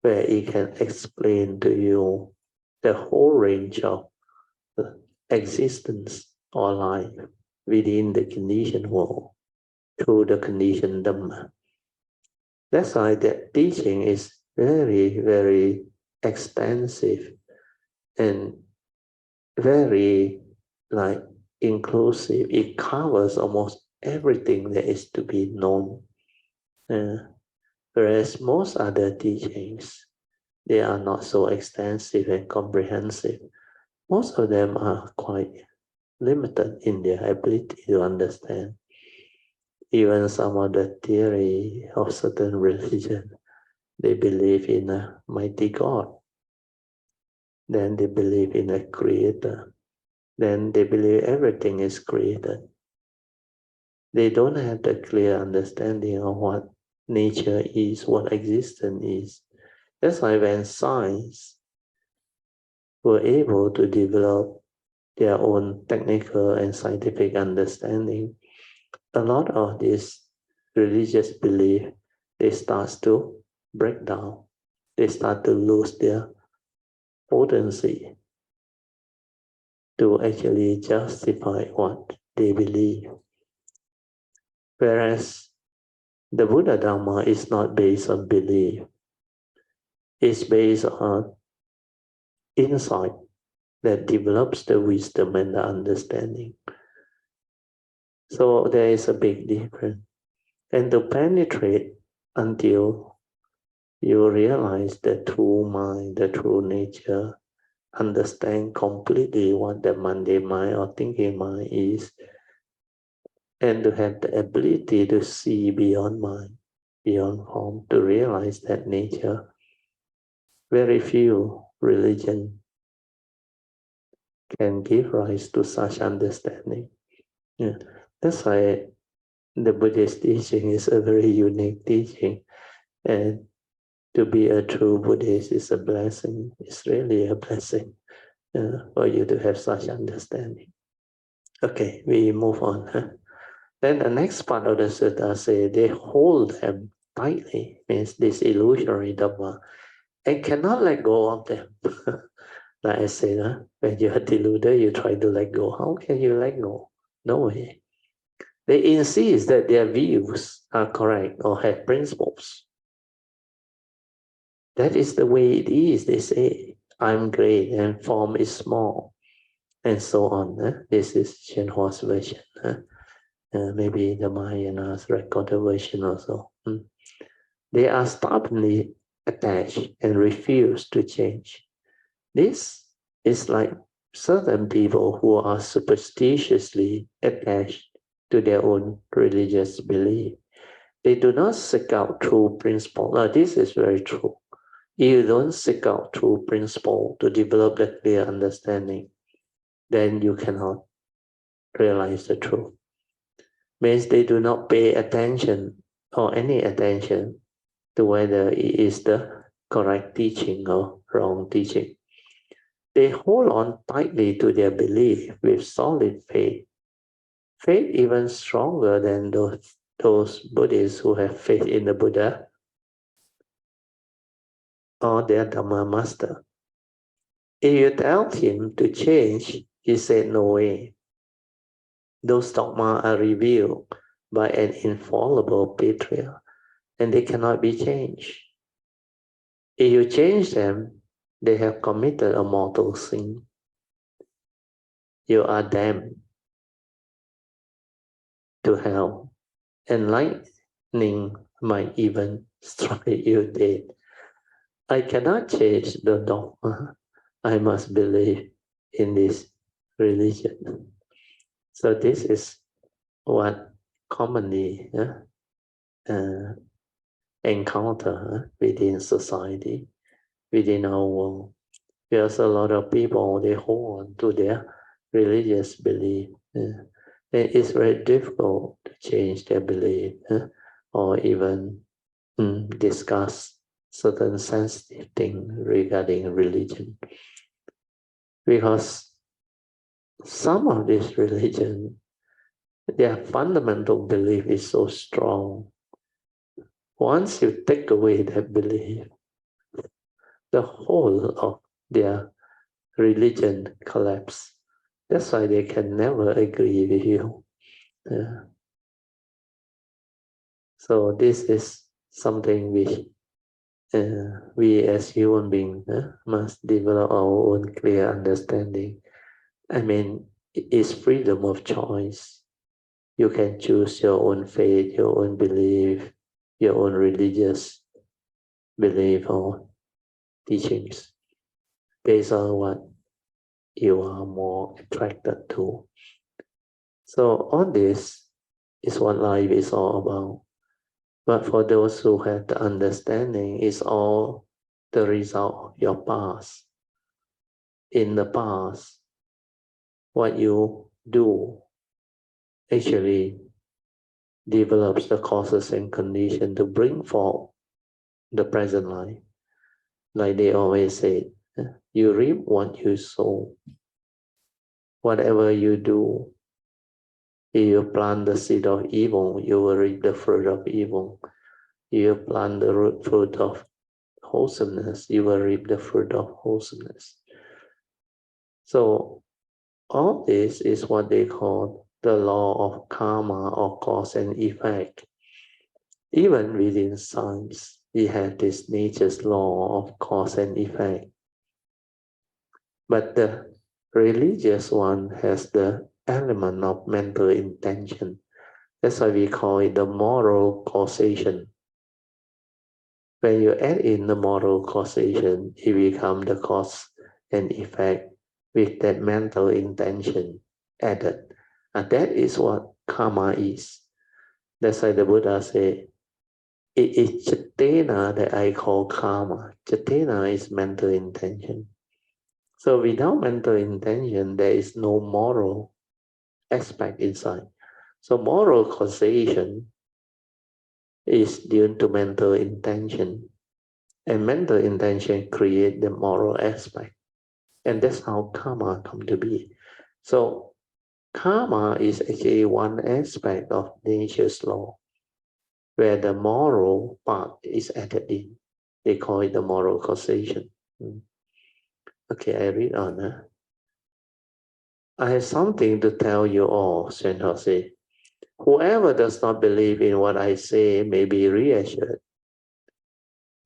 where it can explain to you the whole range of existence or life within the conditioned world through the conditioned Dhamma. That's why that teaching is very, very extensive and very inclusive. It covers almost everything that is to be known. Whereas most other teachings, they are not so extensive and comprehensive. Most of them are quite limited in their ability to understand. Even some of the theory of certain religion, they believe in a mighty God. Then they believe in a creator. Then they believe everything is created. They don't have the clear understanding of what nature is, what existence is. That's why when science were able to develop their own technical and scientific understanding, a lot of this religious belief, they start to break down. They start to lose their potency to actually justify what they believe. Whereas the Buddha Dhamma is not based on belief. It's based on insight that develops the wisdom and the understanding. So there is a big difference. And to penetrate until you realize the true mind, the true nature, understand completely what the mundane mind or thinking mind is, and to have the ability to see beyond mind, beyond form, to realize that nature. Very few religions can give rise to such understanding. That's why the Buddhist teaching is a very unique teaching. And to be a true Buddhist is a blessing. It's really a blessing for you to have such understanding. Okay, we move on. Then the next part of the sutta say they hold them tightly, means this illusory Dhamma, and cannot let go of them. Like I said, when you are deluded, you try to let go. How can you let go? No way. They insist that their views are correct or have principles. That is the way it is, they say. I'm great and form is small. And so on. This is Shenhua's version. Maybe the Mahayana's recorded version also. They are stubbornly attached and refuse to change. This is like certain people who are superstitiously attached to their own religious belief. They do not seek out true principle. Now, this is very true. You don't seek out true principle to develop a clear understanding, then you cannot realize the truth. Means they do not pay attention or any attention to whether it is the correct teaching or wrong teaching. They hold on tightly to their belief with solid faith. Faith even stronger than those Buddhists who have faith in the Buddha or their Dhamma master. If you tell him to change, he said, no way. Those dogmas are revealed by an infallible patriarch, and they cannot be changed. If you change them, they have committed a mortal sin. You are damned to hell, and lightning might even strike you dead. I cannot change the dogma. I must believe in this religion. So this is what commonly encounter within society, within our world. There's a lot of people, they hold on to their religious belief. And it's very difficult to change their belief or even discuss certain sensitive things regarding religion. Because some of this religion, their fundamental belief is so strong. Once you take away that belief, the whole of their religion collapse. That's why they can never agree with you. So this is something which we as human beings must develop our own clear understanding. I mean, it's freedom of choice. You can choose your own faith, your own belief, your own religious belief or teachings based on what you are more attracted to. So all this is what life is all about. But for those who have the understanding, it's all the result of your past. In the past, what you do actually develops the causes and conditions to bring forth the present life. Like they always say, you reap what you sow. Whatever you do, if you plant the seed of evil, you will reap the fruit of evil. If you plant the fruit of wholesomeness, you will reap the fruit of wholesomeness. So all this is what they call the law of karma or cause and effect. Even within science, we have this nature's law of cause and effect. But the religious one has the element of mental intention. That's why we call it the moral causation. When you add in the moral causation, it becomes the cause and effect with that mental intention added. And that is what karma is. That's why the Buddha said, it is cetana that I call karma. Cetana is mental intention. So without mental intention, there is no moral aspect inside. So moral causation is due to mental intention. And mental intention create the moral aspect. And that's how karma come to be. So karma is actually one aspect of nature's law, where the moral part is added in. They call it the moral causation. Okay, I read on. I have something to tell you all, Hsuan said. Whoever does not believe in what I say may be reassured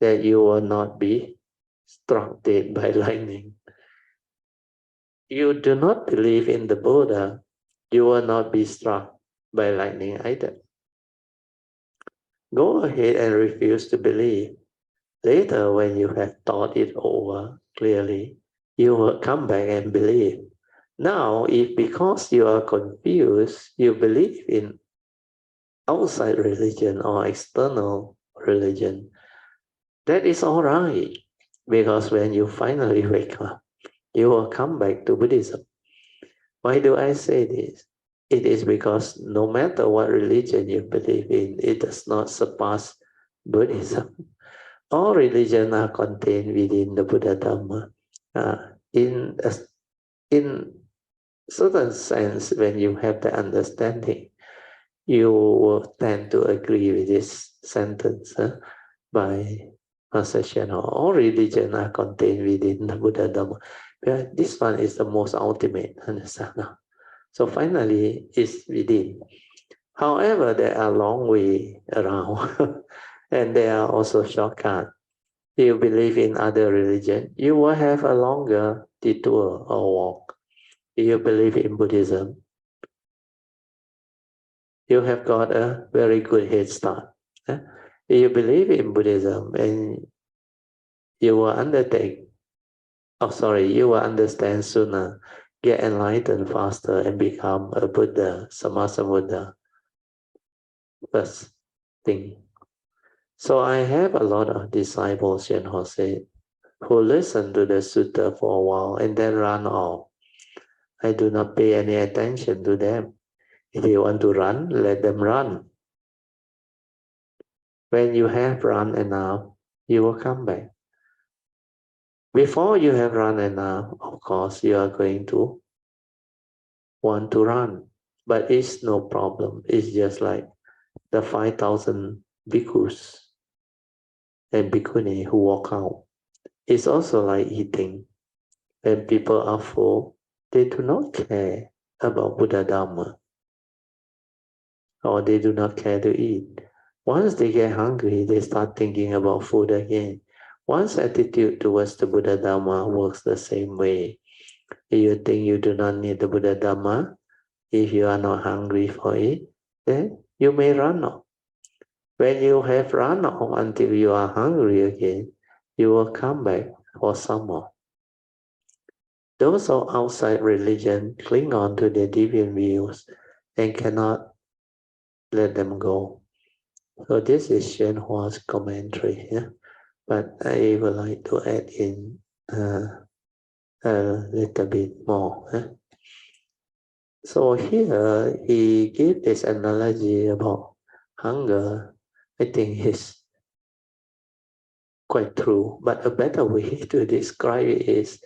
that you will not be struck dead by lightning. You do not believe in the Buddha, you will not be struck by lightning either. Go ahead and refuse to believe. Later, when you have thought it over clearly, you will come back and believe. Now, if because you are confused, you believe in outside religion or external religion, that is all right. Because when you finally wake up, you will come back to Buddhism. Why do I say this? It is because no matter what religion you believe in, it does not surpass Buddhism. All religions are contained within the Buddha Dhamma. In certain sense, when you have the understanding, you will tend to agree with this sentence by Master Channel. All religions are contained within the Buddha Dhamma. But this one is the most ultimate, understand? So finally, it's within. However, there are long way around, and there are also shortcuts. If you believe in other religion, you will have a longer detour or walk. If you believe in Buddhism, you have got a very good head start. If you believe in Buddhism and you will undertake, you will understand sooner, get enlightened faster and become a Buddha, Sammasambuddha. first thing. So I have a lot of disciples, Chen Jose, who listen to the sutta for a while and then run off. I do not pay any attention to them. If they want to run, let them run. When you have run enough, you will come back. Before you have run enough, of course, you are going to want to run. But it's no problem. It's just like the 5,000 bhikkhus and bhikkhuni who walk out. It's also like eating. When people are full, they do not care about Buddha Dhamma, or they do not care to eat. Once they get hungry, they start thinking about food again. One's attitude towards the Buddha Dhamma works the same way. If you think you do not need the Buddha Dhamma, if you are not hungry for it, then you may run off. When you have run off until you are hungry again, you will come back for some more. Those of outside religion cling on to their deviant views and cannot let them go. So this is Xuan Hua's commentary, yeah? But I would like to add in a little bit more. Yeah? So here he gave this analogy about hunger. I think is quite true, but a better way to describe it is,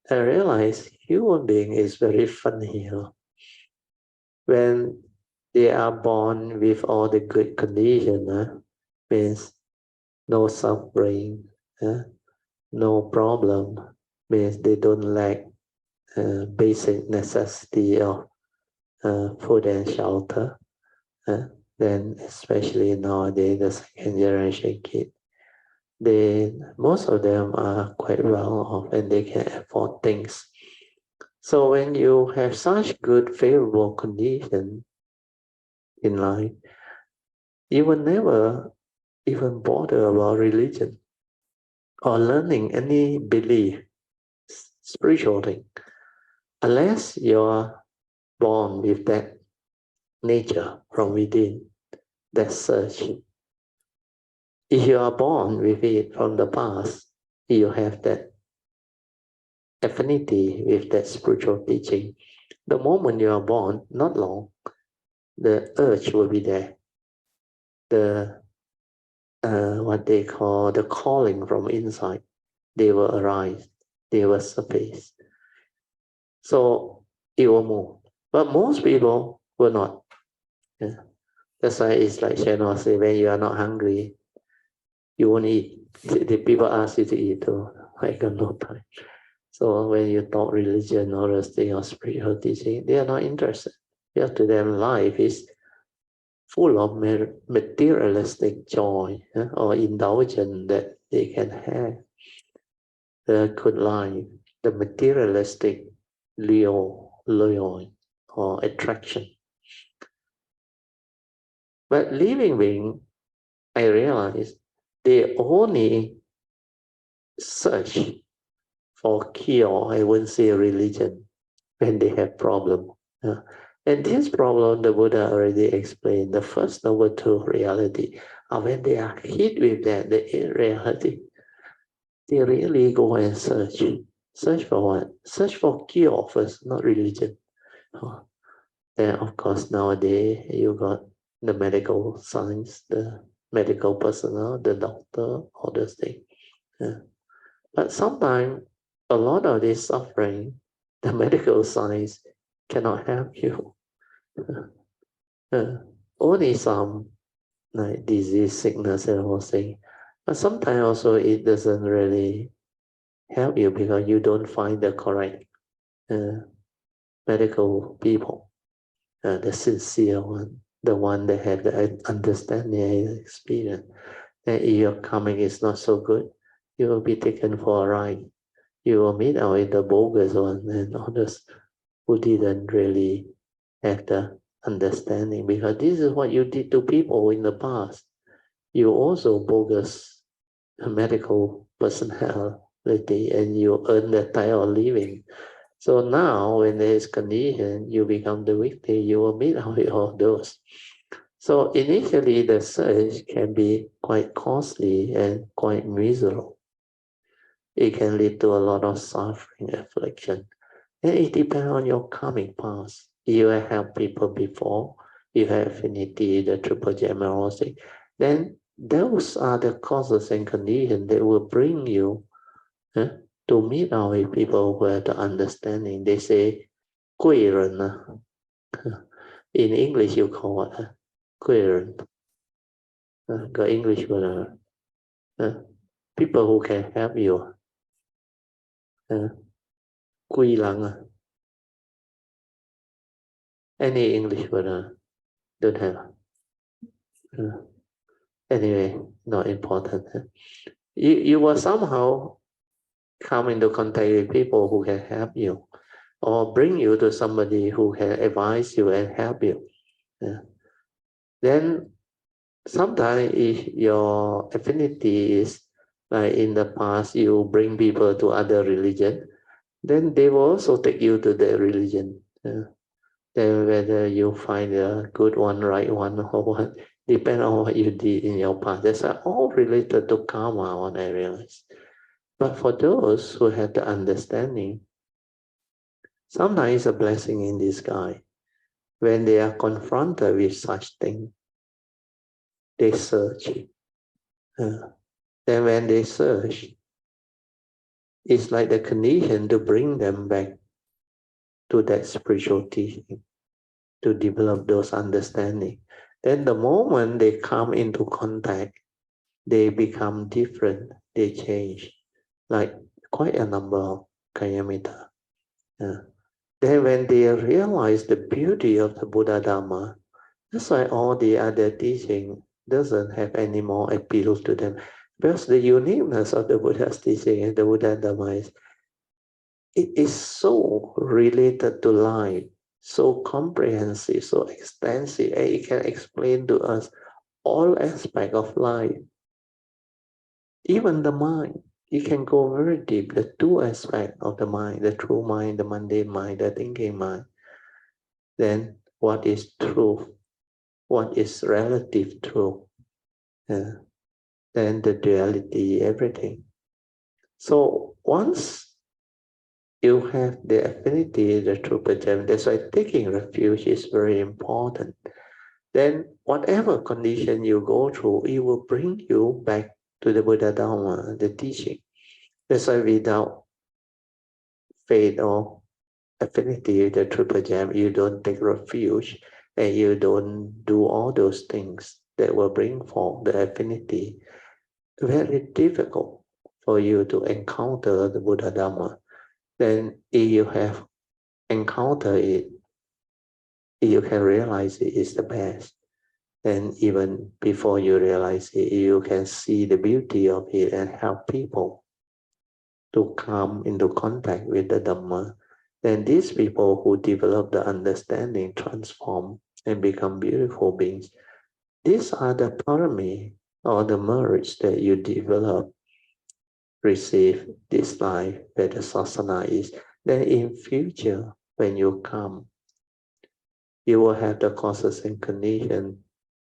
I realize human being is very funny. When they are born with all the good conditions, means no suffering, no problem, means they don't lack basic necessity of food and shelter. Then especially nowadays, the second generation kid, most of them are quite well off and they can afford things. So when you have such good favorable condition in life, you will never even bother about religion or learning any belief, spiritual thing, unless you're born with that nature from within, that search. If you are born with it from the past, you have that affinity with that spiritual teaching. The moment you are born, not long, the urge will be there. The what they call the calling from inside, they will arise, they will surface. So it will move. But most people will not. Yeah. That's why it's like Shano say, when you are not hungry, you won't eat. The people ask you to eat, so I got no time. So when you talk religion or those things or spiritual teaching, they are not interested. Because to them, life is full of materialistic joy or indulgence that they can have. The good life, the materialistic lure or attraction. But living being, I realized they only search for cure, I wouldn't say religion, when they have problem. And this problem, the Buddha already explained. The first noble truth reality, when they are hit with that, the reality, they really go and search. Search for what? Search for cure first, not religion. Then, of course, nowadays, you got the medical science, the medical personnel, the doctor, all those things. But sometimes, a lot of this suffering, the medical science cannot help you. Only some like disease, sickness, and all things. But sometimes also it doesn't really help you because you don't find the correct medical people, the sincere one, the one that have the understanding and experience. And if your coming is not so good, you will be taken for a ride. You will meet out with the bogus one and others who didn't really have the understanding, because this is what you did to people in the past. You also bogus medical personality and you earn that type of living. So now when there is condition, you become the victim, you will meet out with all those. So initially the search can be quite costly and quite miserable. It can lead to a lot of suffering, affliction. And it depends on your karmic past. You have helped people before, you have affinity, the triple generosity, then those are the causes and conditions that will bring you to meet out with people who have the understanding. They say, 贵人 in English you call it 贵人. The English word, people who can help you. 贵人 Any English word don't have. Anyway, not important. You will somehow come into contact with people who can help you, or bring you to somebody who can advise you and help you. Then sometimes if your affinity is like in the past, you bring people to other religion, then they will also take you to their religion. Then whether you find a good one, right one, or what, depend on what you did in your past. That's all related to karma, what I realize. But for those who have the understanding, sometimes it's a blessing in disguise. When they are confronted with such thing, they search. Then when they search, it's like the condition to bring them back to that spiritual teaching, to develop those understanding. Then the moment they come into contact, they become different, they change, like quite a number of Kayamita. Then when they realize the beauty of the Buddha Dharma, that's why all the other teaching doesn't have any more appeal to them. Because the uniqueness of the Buddha's teaching and the Buddha Dharma is, it is so related to life, so comprehensive, so extensive, and it can explain to us all aspects of life. Even the mind, you can go very deep, the two aspects of the mind, the true mind, the mundane mind, the thinking mind. Then what is truth? What is relative truth? Then the duality, everything. So once you have the affinity, the true Pajam, that's why taking refuge is very important. Then whatever condition you go through, it will bring you back to the Buddha Dharma, the teaching. That's why without faith or affinity, the triple gem, you don't take refuge and you don't do all those things that will bring forth the affinity. Very difficult for you to encounter the Buddha Dharma. Then if you have encountered it, you can realize it is the best. And even before you realize it, you can see the beauty of it and help people to come into contact with the Dhamma. Then these people who develop the understanding transform and become beautiful beings. These are the parami or the merits that you develop, receive this life where the sasana is. Then in future, when you come, you will have the causes and conditions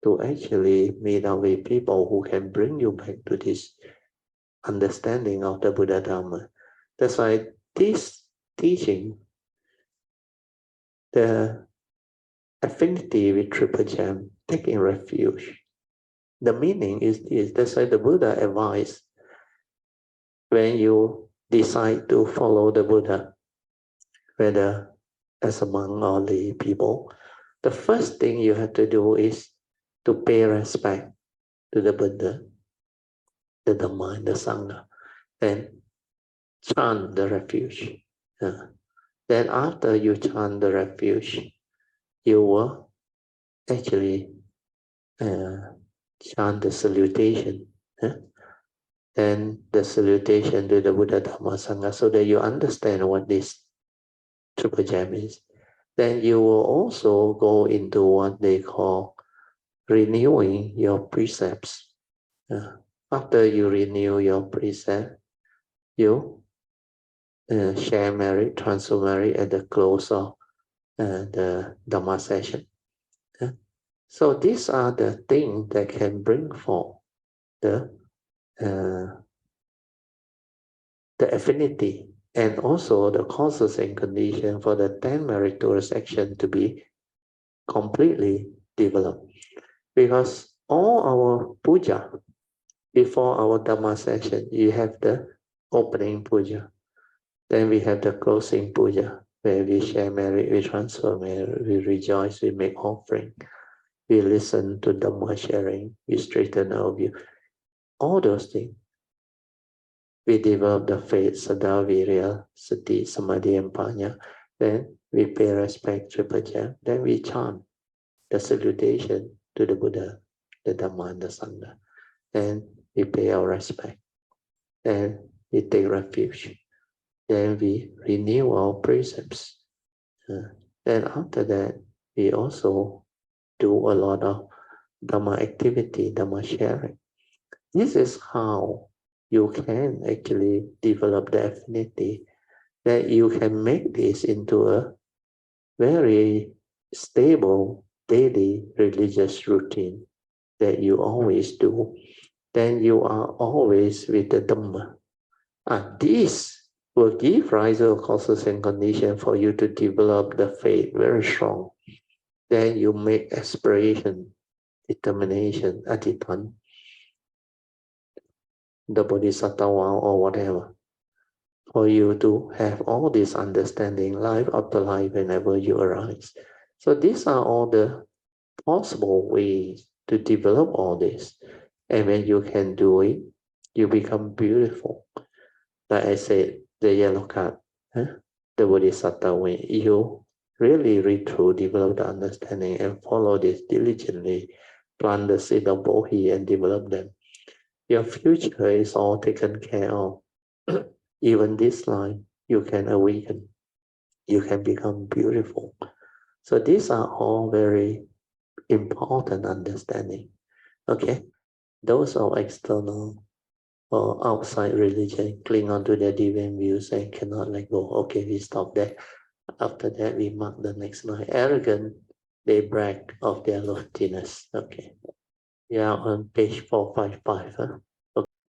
to actually meet up with people who can bring you back to this understanding of the Buddha Dharma. That's why this teaching, the affinity with triple gem, taking refuge, the meaning is this. That's why the Buddha advised, when you decide to follow the Buddha, whether as a monk or lay people, the first thing you have to do is to pay respect to the Buddha, the Dhamma, and the Sangha, and chant the refuge. Then after you chant the refuge, you will actually chant the salutation. Then the salutation to the Buddha Dhamma Sangha, so that you understand what this triple gem is. Then you will also go into what they call renewing your precepts. After you renew your precept, you share merit, transfer merit at the close of the Dhamma session. So these are the things that can bring forth the affinity and also the causes and conditions for the 10 meritorious action to be completely developed. Because all our puja, before our Dhamma session, you have the opening puja. Then we have the closing puja, where we share merit, we transfer merit, we rejoice, we make offering, we listen to Dhamma sharing, we straighten our view. All those things. We develop the faith, Saddha, Virya, Sati, Samadhi, and Panya. Then we pay respect to Puja. Then we chant the salutation to the Buddha, the Dhamma, and the Sangha. Then we pay our respect. Then we take refuge. Then we renew our precepts. Then after that, we also do a lot of Dhamma activity, Dhamma sharing. This is how you can actually develop the affinity that you can make this into a very stable daily religious routine that you always do. Then you are always with the Dhamma. And this will give rise to causes and conditions for you to develop the faith very strong. Then you make aspiration, determination, adhipan, the bodhisattva or whatever, for you to have all this understanding life after life whenever you arise. So these are all the possible ways to develop all this. And when you can do it, you become beautiful. Like I said, the yellow card, the bodhisattva way, you really read through, develop the understanding and follow this diligently, plant the seed of bodhi and develop them. Your future is all taken care of. Even this life, you can awaken. You can become beautiful. So these are all very important understanding. Okay, those are external or outside religion cling on to their divine views and cannot let go. Okay, we stop there. After that, we mark the next line. Arrogant, they brag of their loftiness. Okay, we are on page 455. Huh?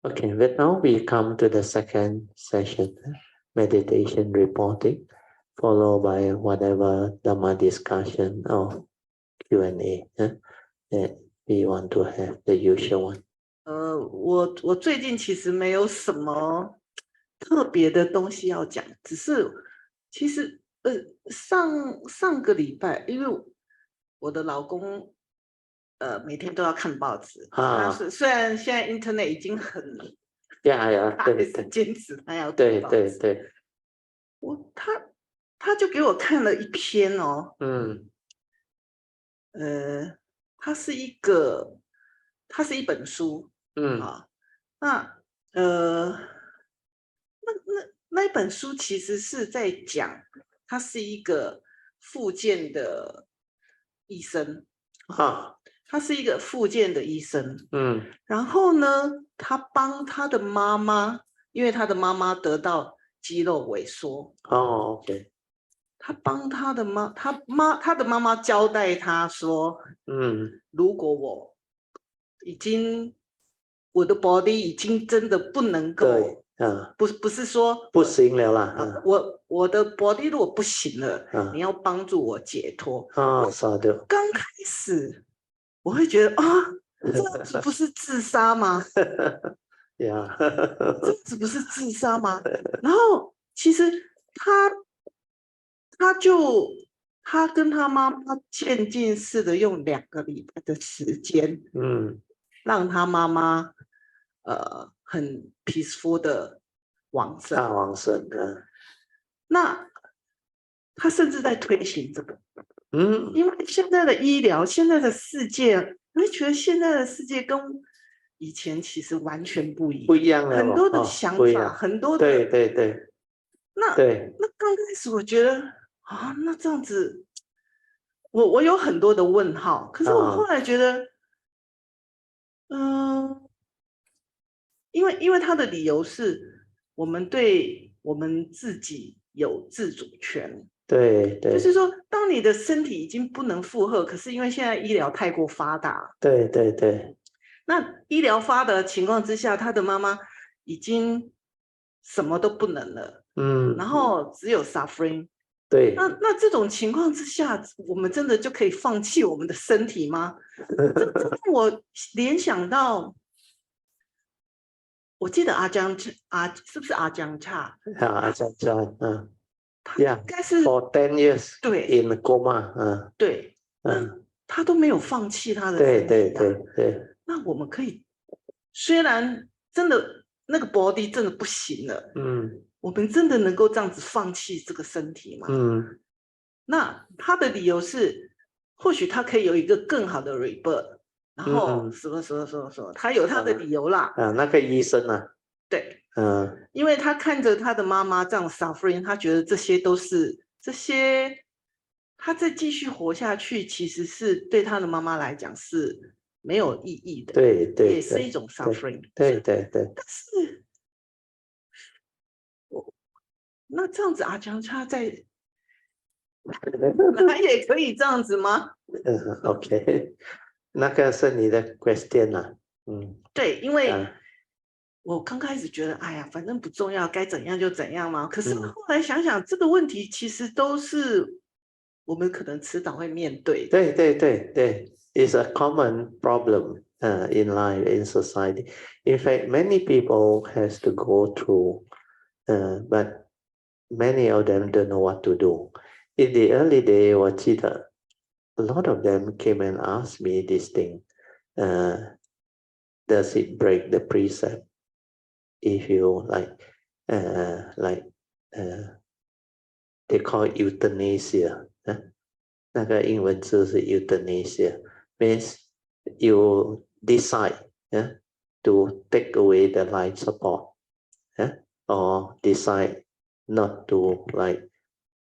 Okay, but now we come to the second session, meditation reporting, followed by whatever Dhamma discussion or Q&A that we want to have, the usual one. 我最近其实没有什么特别的东西要讲，只是其实上个礼拜，因为我的老公每天都要看报纸啊，虽然现在 Internet 已经很呀，他还是坚持他要看报纸。对，他就给我看了一篇哦，它是一本书，那一本书其实是在讲，他是一个复健的医生他是一个复健的医生，然后呢，他帮他的妈妈，因为他的妈妈得到肌肉萎缩，OK， 他帮他的妈妈交代他说，如果我的 body 已经真的不能够，不是说不行了啦，我的 body 如果不行了，你要帮助我解脱。刚开始我会觉得这样子不是自杀吗？这样子不是自杀吗？然后其实他跟他妈妈渐进式的用2个礼拜的时间，让他妈妈很 peaceful 的往生，那他甚至在推行这个，因为现在的医疗，现在的世界，我会觉得现在的世界跟以前其实完全不一样，很多的想法，很多的，对。那刚开始我觉得那这样子，我有很多的问号，可是我后来觉得，因为他的理由是我们对我们自己有自主权，对对，就是说，当你的身体已经不能负荷，可是因为现在医疗太过发达，对对对，那医疗发达的情况之下，他的妈妈已经什么都不能了，然后只有 suffering。对，那这种情况之下，我们真的就可以放弃我们的身体吗？这让我联想到，我记得是不是阿江恰？阿江恰，他应该是 for 10 years 对 in coma，对，那他都没有放弃他的身体对对对，那我们可以，虽然真的那个 body 真的不行了，我们真的能够这样子放弃这个身体吗？那他的理由是，或许他可以有一个更好的 rebirth，然后什么，他有他的理由啦。那个医生啊，对，因为他看着他的妈妈这样 suffering，他觉得这些都是他再继续活下去，其实是对他的妈妈来讲是没有意义的，对，也是一种 suffering。对。但是，那这样子阿江他在，他也可以这样子吗？OK， 那个是你的 question 啊。对，因为我刚开始觉得，哎呀，反正不重要，该怎样就怎样嘛。可是后来想想，这个问题其实都是我们可能迟早会面对的。对 ，it's a common problem in life, in society. In fact, many people has to go through, but many of them don't know what to do. In the early day, 我记得 a lot of them came and asked me this thing. Does it break the precept if you they call it euthanasia? 那个英文字是 euthanasia, means you decide to take away the life support, or decide not to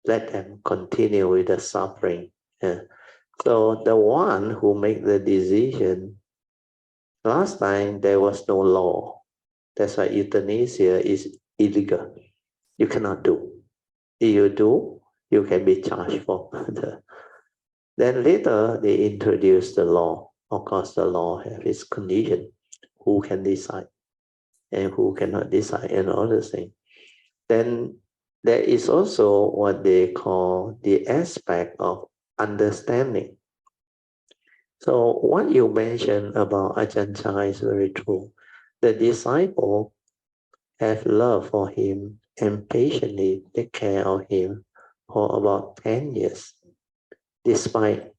let them continue with the suffering. So the one who make the decision, last time there was no law. That's why euthanasia is illegal. You cannot do. If you do, you can be charged for murder. Then later they introduced the law. Of course, the law has its condition. Who can decide and who cannot decide and other things. Then there is also what they call the aspect of understanding. So what you mentioned about Ajahn Chah is very true. The disciple have love for him and patiently take care of him for about 10 years, despite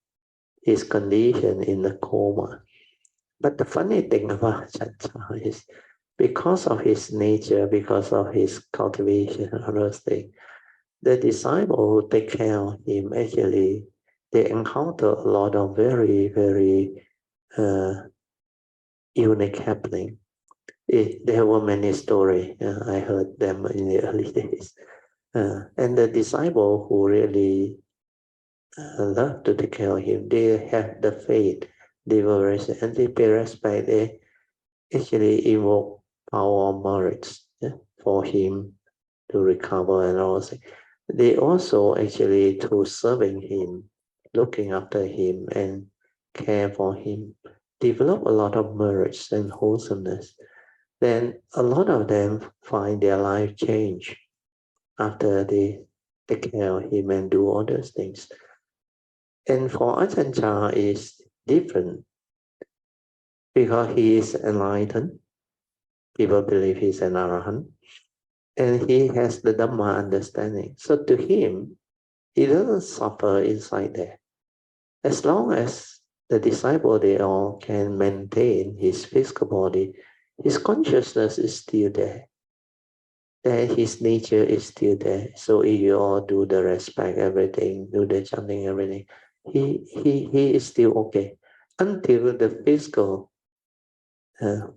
his condition in the coma. But the funny thing about Ajahn Chah is because of his nature, because of his cultivation and other things, the disciple who take care of him, actually, they encounter a lot of very, very unique happening. There were many stories. I heard them in the early days. And the disciple who really love to take care of him, they have the faith, they were and they pay respect, they actually invoke power of merits for him to recover and all that. They also actually, through serving him, looking after him and care for him, develop a lot of merits and wholesomeness. Then a lot of them find their life change after they take care of him and do all those things. And for Ajahn Chah is different because he is enlightened. People believe he's an arahant. And he has the Dhamma understanding. So to him, he doesn't suffer inside there. As long as the disciple, they all can maintain his physical body, his consciousness is still there. And his nature is still there. So if you all do the respect, everything, do the chanting, everything, he is still okay. Until the physical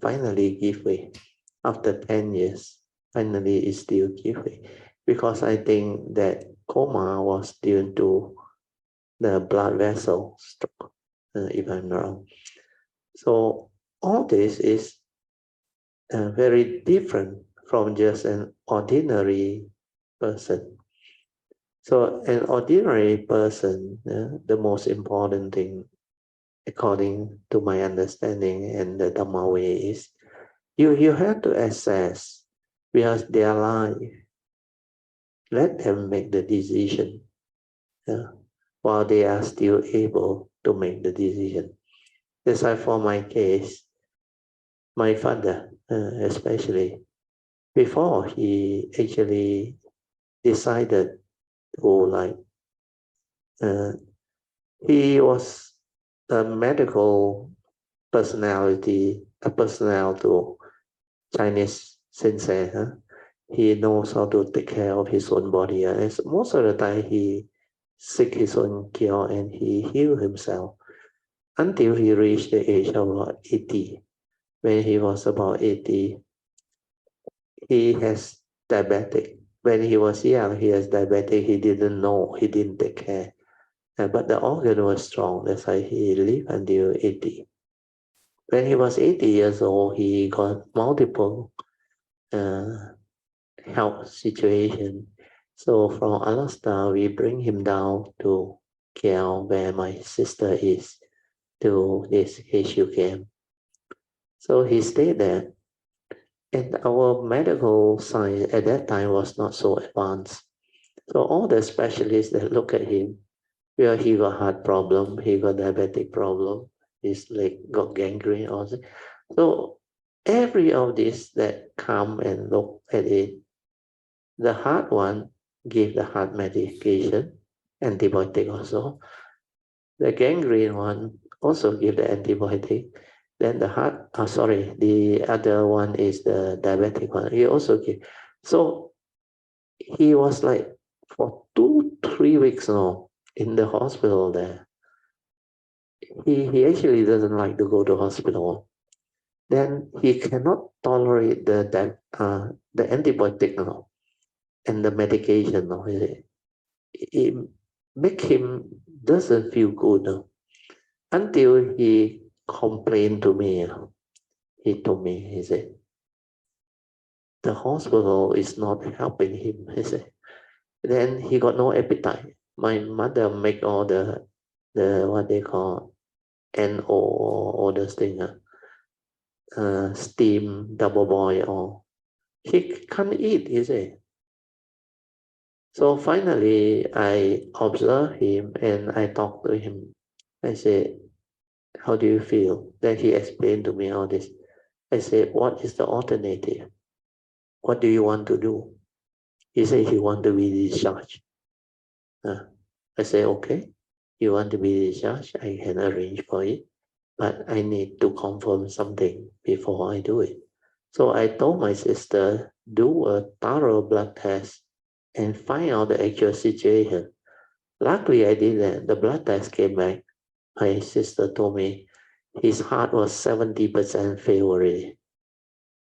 finally give way. After 10 years, finally it still give way. Because I think that coma was due to the blood vessel stroke, if I'm not wrong. So all this is very different from just an ordinary person. So an ordinary person, the most important thing, according to my understanding and the Dhamma way, is you have to assess because they are alive. Let them make the decision while they are still able to make the decision. That's why for my case, my father especially, before he actually decided to he was a medical personality, a personnel to Chinese sensei. He knows how to take care of his own body. And most of the time he seek his own cure and he healed himself until he reached the age of about 80. When he was about 80, he has diabetic. When he was young, he has diabetic. He didn't know. He didn't take care. But the organ was strong. That's why he lived until 80. When he was 80 years old, he got multiple health situation. So from Alaska, we bring him down to KL, where my sister is, to this HU camp. So he stayed there. And our medical science at that time was not so advanced. So all the specialists that look at him, well, he got heart problem, he got diabetic problem, his leg got gangrene also. So every of this that come and look at it, the heart one give the heart medication, antibiotic also. The gangrene one also give the antibiotic. Then the heart, the other one is the diabetic one. He also give. So he was like for 2-3 weeks now in the hospital there. He actually doesn't like to go to hospital. Then he cannot tolerate the antibiotic now and the medication now. It make him doesn't feel good now. Until he complained to me. He told me, he said, the hospital is not helping him, he said. Then he got no appetite. My mother make all the what they call NO or all those things, steam, double boil, or he can't eat, he said. So finally, I observed him and I talked to him. I said, how do you feel? Then he explained to me all this. I said, what is the alternative? What do you want to do? He said he want to be discharged. I said, okay, you want to be discharged? I can arrange for it, but I need to confirm something before I do it. So I told my sister, do a thorough blood test and find out the actual situation. Luckily, I did that. The blood test came back. My sister told me his heart was 70% failed already.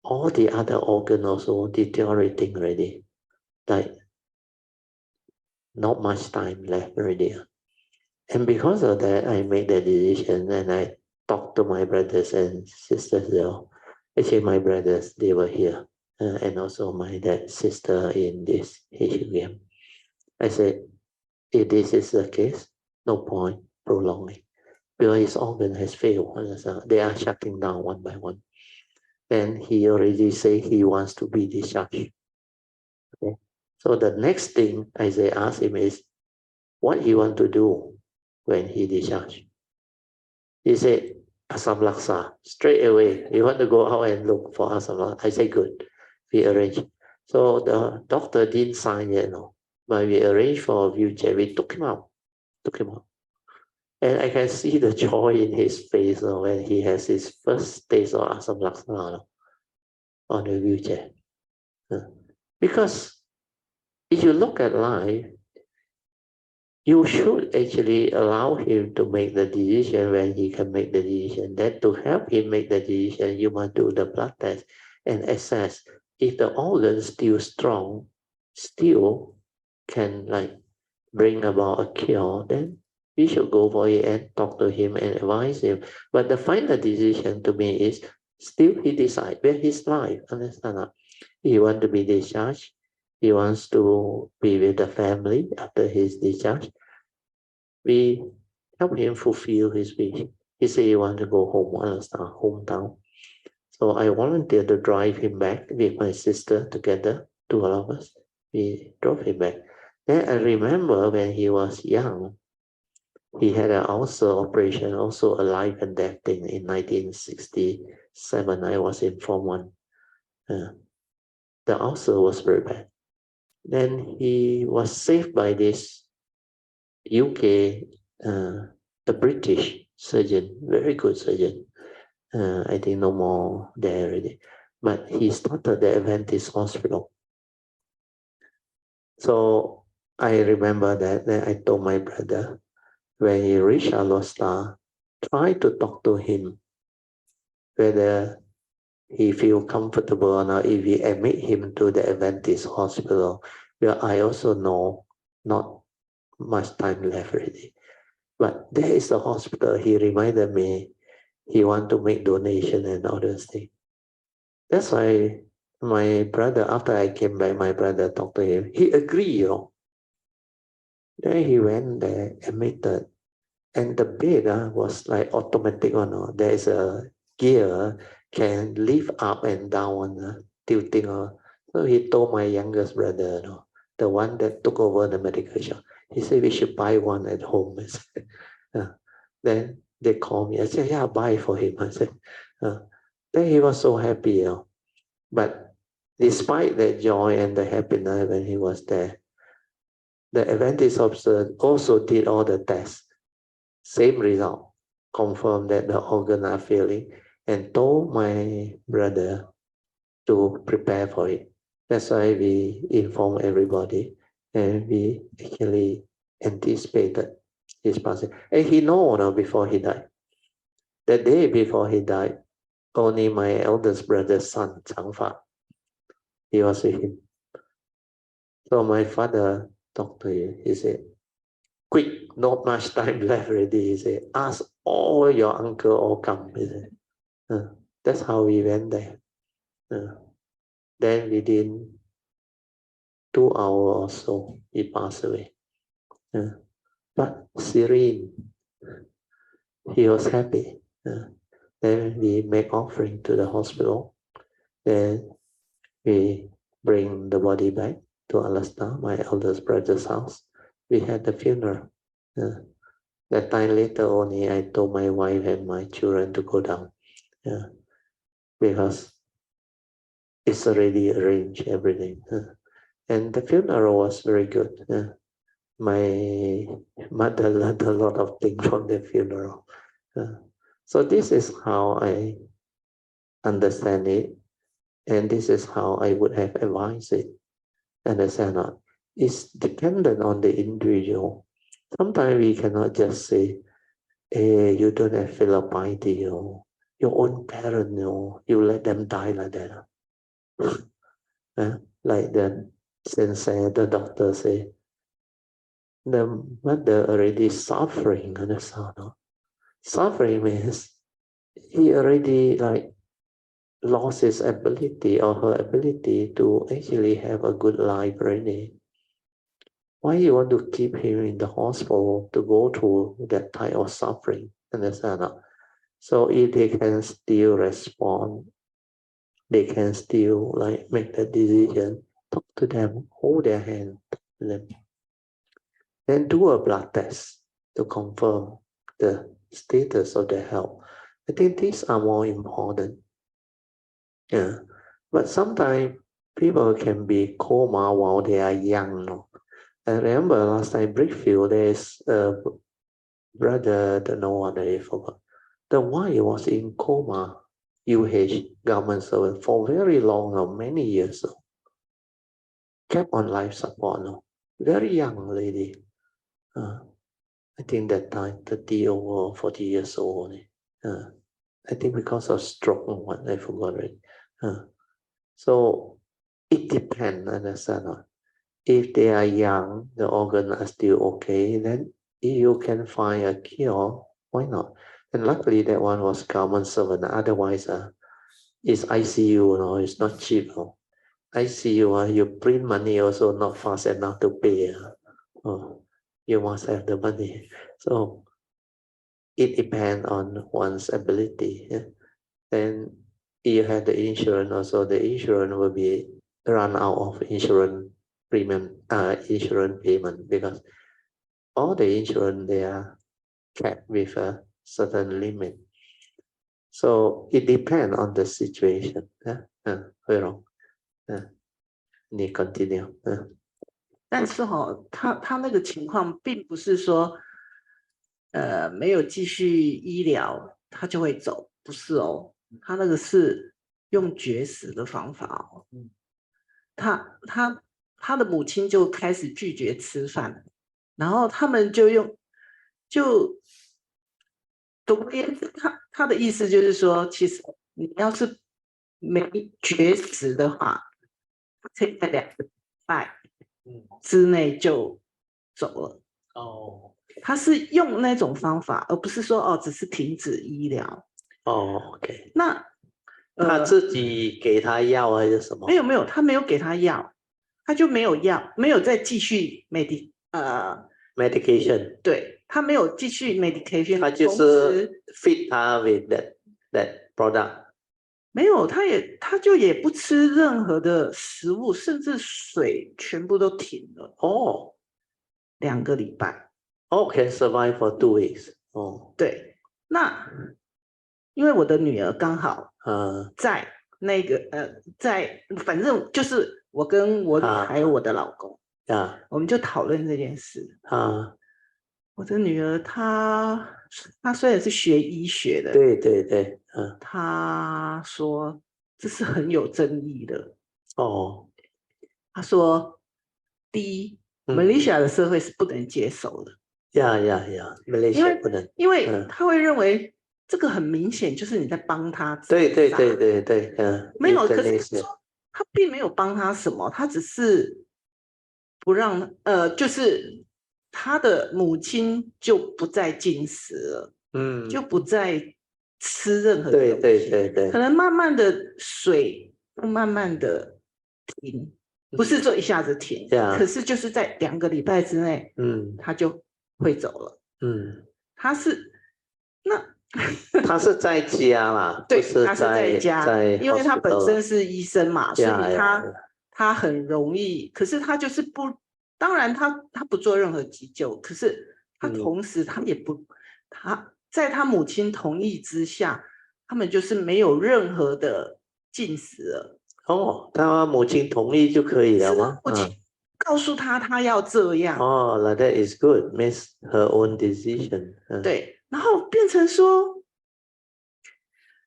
All the other organs also deteriorating already. Like not much time left already. And because of that, I made the decision and I talked to my brothers and sisters there. Actually, my brothers, they were here. And also my dad's sister in this HUM. I said, if this is the case, no point prolonging. Because his organ has failed. They are shutting down one by one. Then he already said he wants to be discharged. Okay. So the next thing I ask him is, what he want to do when he discharged? He said, Asam Laksa, straight away. He want to go out and look for Asam Laksa. I said, good, we arrange. So the doctor didn't sign yet, no. But we arranged for a wheelchair. We took him out. And I can see the joy in his face when he has his first taste of Asam Laksa on the wheelchair. Because if you look at life, you should actually allow him to make the decision when he can make the decision. Then to help him make the decision, you must do the blood test and assess if the organ still strong, still can bring about a cure, then we should go for it and talk to him and advise him. But the final decision to me is still he decide where his life, understand? He want to be discharged, he wants to be with the family after his discharge. We help him fulfill his wish. He said he wants to go home, hometown. So I volunteered to drive him back with my sister together, two of us. We drove him back. Then I remember when he was young, he had an ulcer operation, also a life and death thing in 1967. I was in Form 1. The ulcer was very bad. Then he was saved by this UK, the British surgeon, very good surgeon. I think no more there already. But he started the Adventist hospital. So I remember that. Then I told my brother, when he reached Alostar, try to talk to him whether he feel comfortable or not if we admit him to the Adventist hospital, where I also know not much time left already. But there is a hospital. He reminded me he want to make donation and all those things. That's why my brother, after I came back, my brother talked to him. He agreed, Then he went there, admitted, and the bed was like automatic one. There is a gear can lift up and down, tilting. So he told my youngest brother, the one that took over the medical shop, he said we should buy one at home. Then they called me. I said, yeah, buy for him. I said, then he was so happy. But despite the joy and the happiness when he was there, the Adventist officer also did all the tests. Same result, confirmed that the organs are failing, and told my brother to prepare for it. That's why we inform everybody, and we actually anticipated his passing. And he knew before he died. The day before he died, only my eldest brother's son, Changfa, he was with him. So my father talked to him. He said, quick, not much time left already. He said, ask all your uncle all come. He said, that's how we went there. Then within 2 hours or so, he passed away. But serene, he was happy. Then we make offering to the hospital. Then we bring the body back to Alasta, my eldest brother's house. We had the funeral. That time later only, I told my wife and my children to go down. Because it's already arranged, everything. And the funeral was very good. My mother learned a lot of things from the funeral. So this is how I understand it. And this is how I would have advised it. Understand that? It's dependent on the individual. Sometimes we cannot just say, hey, you don't have filial piety, your own parent, you let them die like that. Like the sensei, the doctor say, the mother already suffering, understand? Suffering means he already lost his ability or her ability to actually have a good life already. Why you want to keep him in the hospital to go through that type of suffering? Understand? So if they can still respond, they can still make the decision, talk to them, hold their hand, talk to them. Then do a blood test to confirm the status of their health. I think these are more important. But sometimes people can be coma while they are young. I remember last time Brickfield, there's a brother, don't know what I forgot. The wife was in coma, government servant, for very long, many years. Kept on life support. Very young lady. I think that time 30 or 40 years old. I think because of stroke or what, I forgot it. So it depends, understand? If they are young, the organs are still okay, then if you can find a cure, why not? And luckily that one was government servant. Otherwise, it's ICU, it's not cheap. ICU, you print money also not fast enough to pay. Oh, you must have the money. So it depends on one's ability. Yeah? Then you have the insurance also. The insurance will be run out of insurance premium, insurance payment, because all the insurance they are capped with a certain limit. So it depends on the situation. Very wrong. 你 continue. 但是他那个情况并不是说没有继续医疗他就会走，不是哦，他那个是用绝食的方法哦。他的母亲就开始拒绝吃饭，然后他们就总而言之，他的意思就是说，其实你要是没绝食的话，可以在2个礼拜之内就走了。哦，他是用那种方法，而不是说只是停止医疗。OK。那他自己给他药还是什么？没有，他没有给他药，他就没有药，没有再继续medication。对，他没有继续 medication， 他就是 feed 他 with that product。没有，他就也不吃任何的食物，甚至水全部都停了。2个礼拜。can survive for 2 weeks。对，那因为我的女儿刚好在那个反正就是我跟我女还有我的老公我们就讨论这件事。我的女儿她虽然是学医学的，对，她说这是很有争议的。她说，第一，Malaysia 的社会是不能接受的。Malaysia 不能，因为他会认为这个很明显就是你在帮他。对，没有，可是说他并没有帮他什么，他只是不让就是他的母亲就不再进食了，就不再吃任何东西，对，可能慢慢的水慢慢的停，不是说一下子停，可是就是在2个礼拜之内，他就会走了。他是在家啦，对，他是在家，因为他本身是医生嘛，所以他很容易，可是他就是不，当然他不做任何急救，可是他同时他也不，他在他母亲同意之下，他们就是没有任何的进食了。他母亲同意就可以了吗？母亲告诉他要这样。Like that is good, means her own decision。对，然后变成说，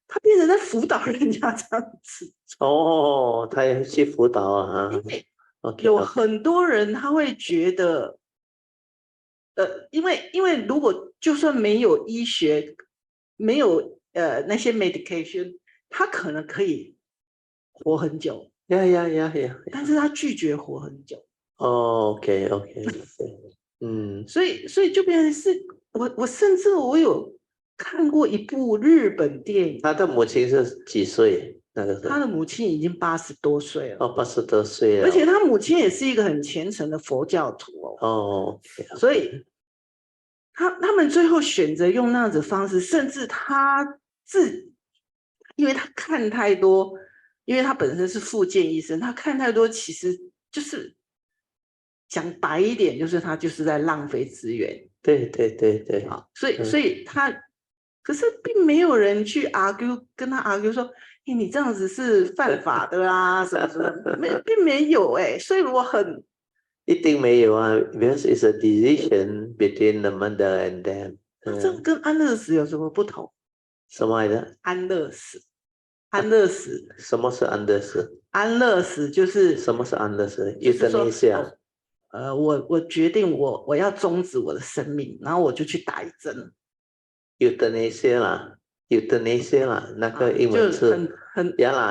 他变成在辅导人家这样子。他也去辅导啊。有很多人他会觉得，因为如果就算没有医学，没有那些 medication， 他可能可以活很久。但是他拒绝活很久。OK。所以就变成是我甚至我有看过一部日本电影。他的母亲是几岁？那个时候他的母亲已经80多岁了。80多岁了。而且他母亲也是一个很虔诚的佛教徒OK。所以他们最后选择用那样子方式，甚至因为他看太多，因为他本身是复健医生，他看太多，其实就是讲白一点，就是他就是在浪费资源。对。所以他可是并没有人去跟他 argue 说，你这样子是犯法的啊，什么什么，并没有所以我很一定没有啊 ，because it's a decision between the mother and them。这跟安乐死有什么不同？什么来着？安乐死。什么是安乐死？安乐死就是什么是安乐死？euthanasia。我决定我要终止我的生命，然后我就去打一针。euthanasia 啦，那个英文是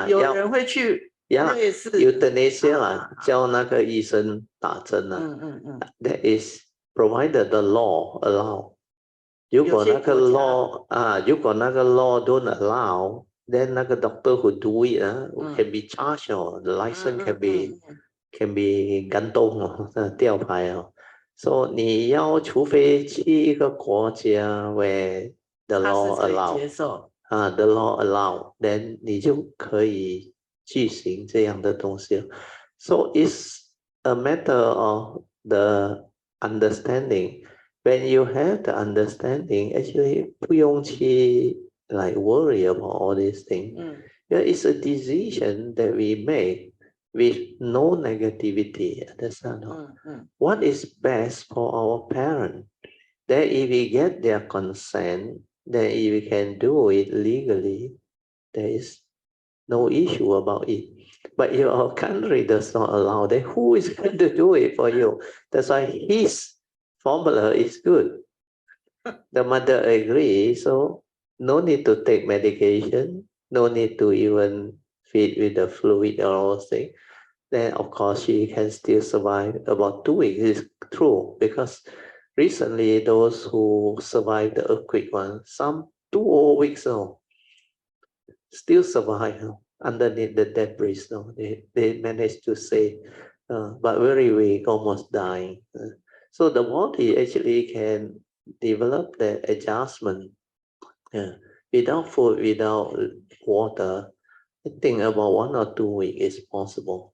有人会去类似 euthanasia 啦，叫那个医生打针啦。That is provided the law allow。如果那个 law don't allow， then 那个 doctor who do it can be charged or the license can be 感动吊牌So 你要除非去一个国家 where the law allow，the law allow，then 你就可以举行这样的东西。So it's a matter of the understanding. When you have the understanding, actually 不用去 like worry about all these things. Yeah, it's a decision that we make with no negativity. Understand? What is best for our parents? That if we get their consent, then if we can do it legally, there is no issue about it. But if our country does not allow, then who is going to do it for you? That's why his formula is good. The mother agrees, so no need to take medication, no need to even feed with the fluid or all things. Then of course she can still survive about 2 weeks. It's true, because recently those who survived the earthquake some 2 whole weeks still survive underneath the debris. They managed to save, but very weak, almost dying. So the body actually can develop the adjustment without food, without water. I think about 1 or 2 weeks is possible.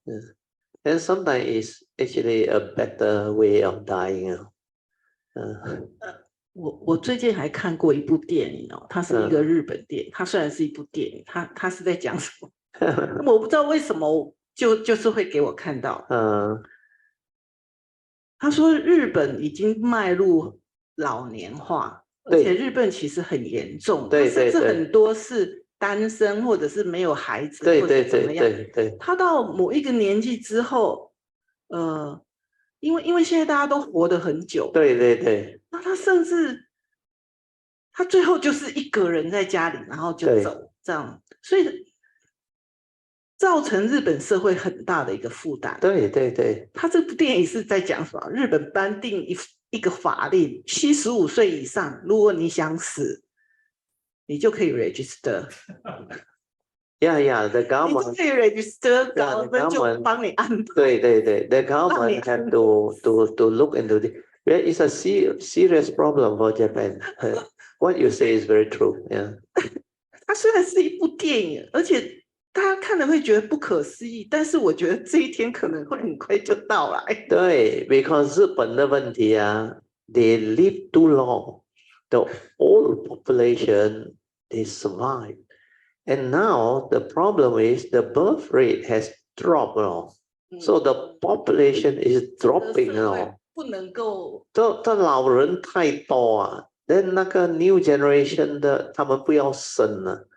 And sometimes it's actually a better way of dying. 我最近还看过一部电影它是一个日本电影，它虽然是一部电影，它是在讲什么？我不知道为什么就是会给我看到。他说日本已经迈入老年化，而且日本其实很严重，甚至很多是单身或者是没有孩子，或者怎么样。他到某一个年纪之后，因为现在大家都活得很久，那他甚至他最后就是一个人在家里，然后就走这样，所以造成日本社会很大的一个负担。他这部电影是在讲什么？日本颁定一个法令，75岁以上，如果你想死，你就可以 register。the government 你就可以 register， government 就帮你安排。the government have to look into it. It's a serious problem for Japan. What you say is very true. 它虽然是一部电影，而且大家看了会觉得不可思议，但是我觉得这一天可能会很快就到来。对 ，because 日本的问题they live too long. The old population they survive, and now the problem is the birth rate has dropped so the population is dropping 不能够。这老人太多then 那个 new generation 的他们不要生了。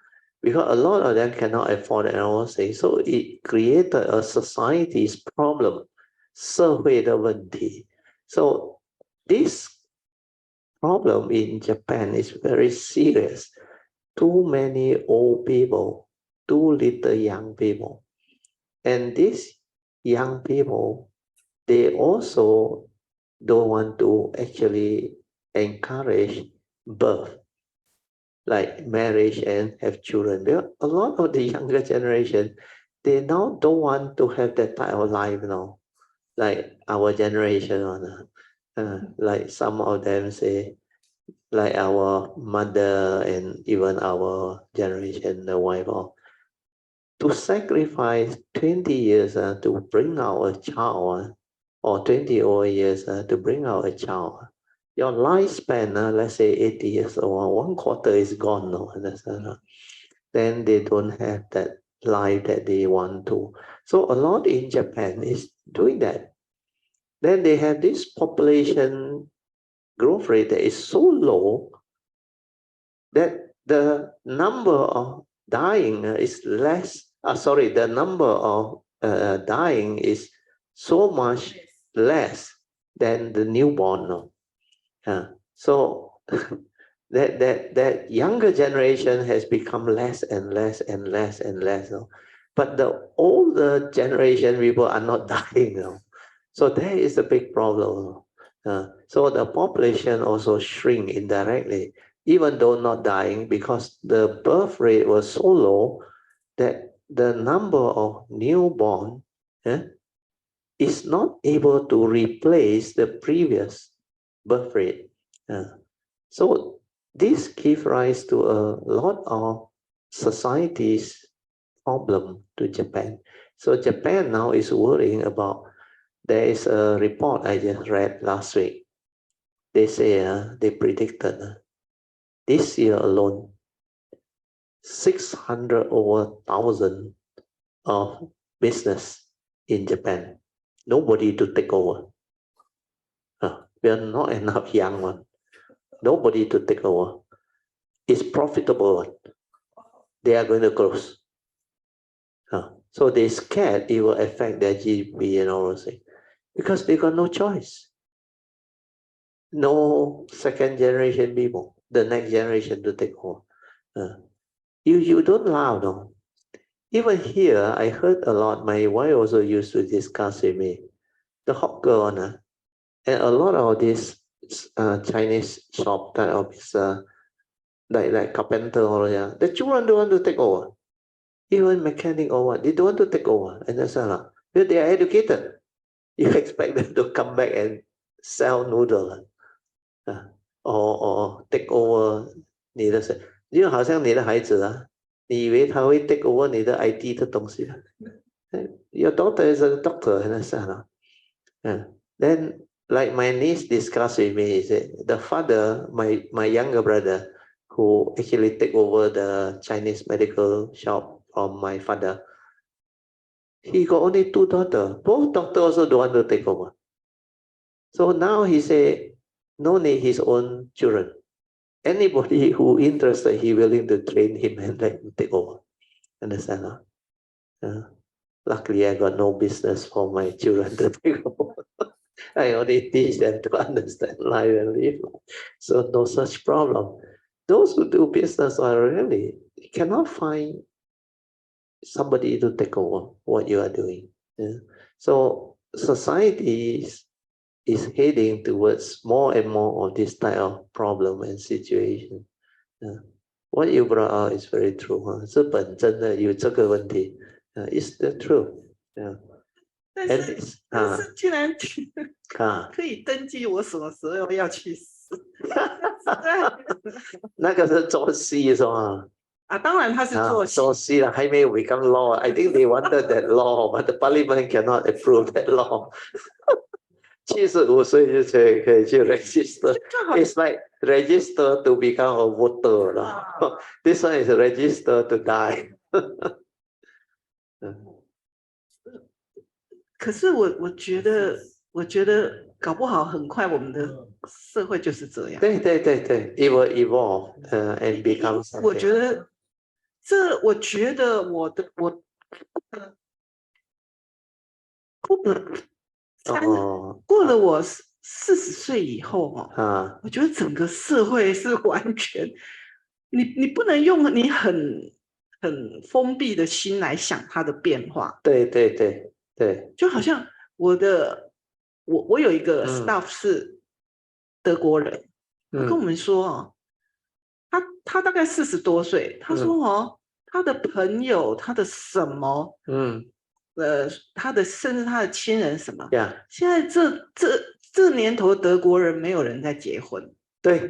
Because a lot of them cannot afford it, I will say. So it created a society's problem, 社会的问题. So this problem in Japan is very serious. Too many old people, too little young people. And these young people, they also don't want to actually encourage birth, like marriage and have children. A lot of the younger generation, they now don't want to have that type of life now, like our generation. Like some of them say, like our mother and even our generation, the wife, to sacrifice 20 years to bring out a child, or 20 over years to bring out a child. Your lifespan, let's say 80 years old, 1/4 is gone now. Then they don't have that life that they want to. So a lot in Japan is doing that. Then they have this population growth rate that is so low that the number of dying is less. The number of dying is so much less than the newborn. So that younger generation has become less and less and less and less. But the older generation people are not dying now. So there is a big problem. So the population also shrink indirectly. even though not dying, because the birth rate was so low that the number of newborn is not able to replace the previous birth rate. So this gives rise to a lot of societies problem to Japan. So Japan now is worrying about, there is a report I just read last week. They say they predicted this year alone 600,000 of business in Japan. Nobody to take over. We are not enough young one. Nobody to take over. It's profitable one. They are going to close. So they're scared it will affect their GDP and all those things. Because they got no choice. No second generation people, the next generation to take over. You don't laugh, no. Even here, I heard a lot. My wife also used to discuss with me. The hawker owner, and a lot of these Chinese shop that of like carpenter or the children don't want to take over. Even mechanic or what, they don't want to take over. And that's all. Because they are educated. You expect them to come back and sell noodle or take over 你的事，就好像你的孩子你以为他会 take over 你的 IT 的东西Your daughter is a doctor, understand? Then, like my niece discussed with me, he said, the father, my younger brother, who actually take over the Chinese medical shop from my father, he got only 2 daughters. Both doctors also don't want to take over. So now he say, no need his own children. Anybody who interested, he willing to train him and let him take over. Understand? Luckily, I got no business for my children to take over. I only teach them to understand life and live. So no such problem. Those who do business are really cannot find somebody to take over what you are doing. So society is heading towards more and more of this type of problem and situation. What you brought out is very true. 日本真的有这个问题，It's the truth. 但是竟然可以登记我什么时候要去死？那个是做戏是吗？当然他是做戏了，还没有 become law. I think they wanted that law, but the parliament cannot approve that law. 75岁就可以去 register. It's like register to become a voter 了。This one is register to die. 可是我觉得搞不好很快我们的社会就是这样。对， it will evolve and become something. 我觉得我过了我40岁以后我觉得整个社会是完全，你不能用你很封闭的心来想它的变化。对，就好像我有一个 staff 是德国人，他跟我们说他大概40多岁，他说他的朋友，他的什么，甚至他的亲人什么，现在这年头德国人没有人在结婚，对，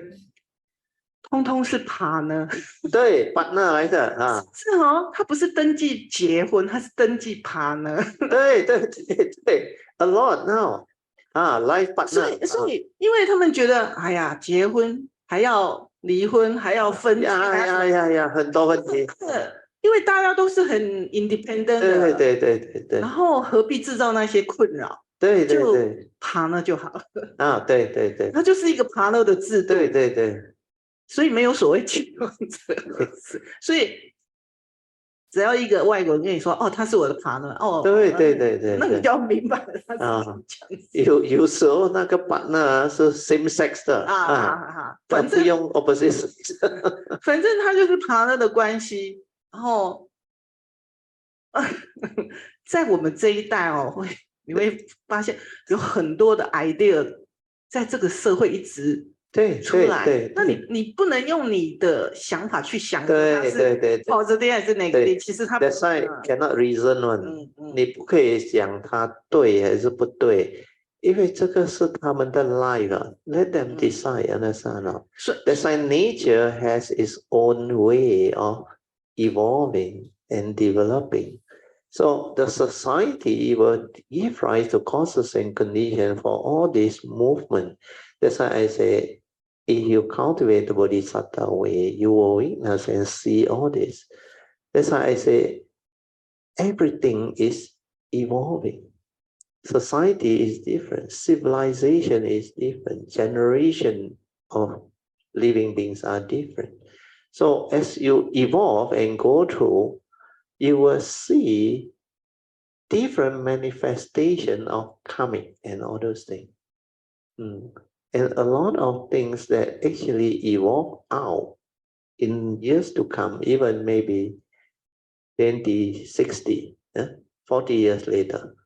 通通是 partner， 对 partner 来的是他不是登记结婚，他是登记 partner， 对 ，a lot now life partner， 所以因为他们觉得哎呀结婚还要离婚还要分呀，很多问题。因为大家都是很 independent 的，对，然后何必制造那些困扰？对，就partner就好了。对，它就是一个partner的制度。对，所以没有所谓竞争者，所以只要一个外国人跟你说他是我的 partner， 对，那你就要明白了他是有时候那个 partner 是 same sex 的反正不用 opposite sex， 反正他就是 partner 的关系。然后在我们这一代你会发现有很多的 idea 在这个社会一直出来。那你不能用你的想法去想它是 positive 还是 negative， 其实它 That's why cannot reason one。你不可以讲它对还是不对，因为这个是他们的 life 啊。Let them decide, understand? That's why nature has its own way of evolving and developing. So the society will give rise to causes and conditions for all this movement. That's why I say, if you cultivate the bodhisattva way, you will witness and see all this. That's why I say, everything is evolving. Society is different. Civilization is different. Generation of living beings are different. So as you evolve and go through, you will see different manifestation of karmic and all those things. And a lot of things that actually evolve out in years to come, even maybe 20, 60, 40 years later,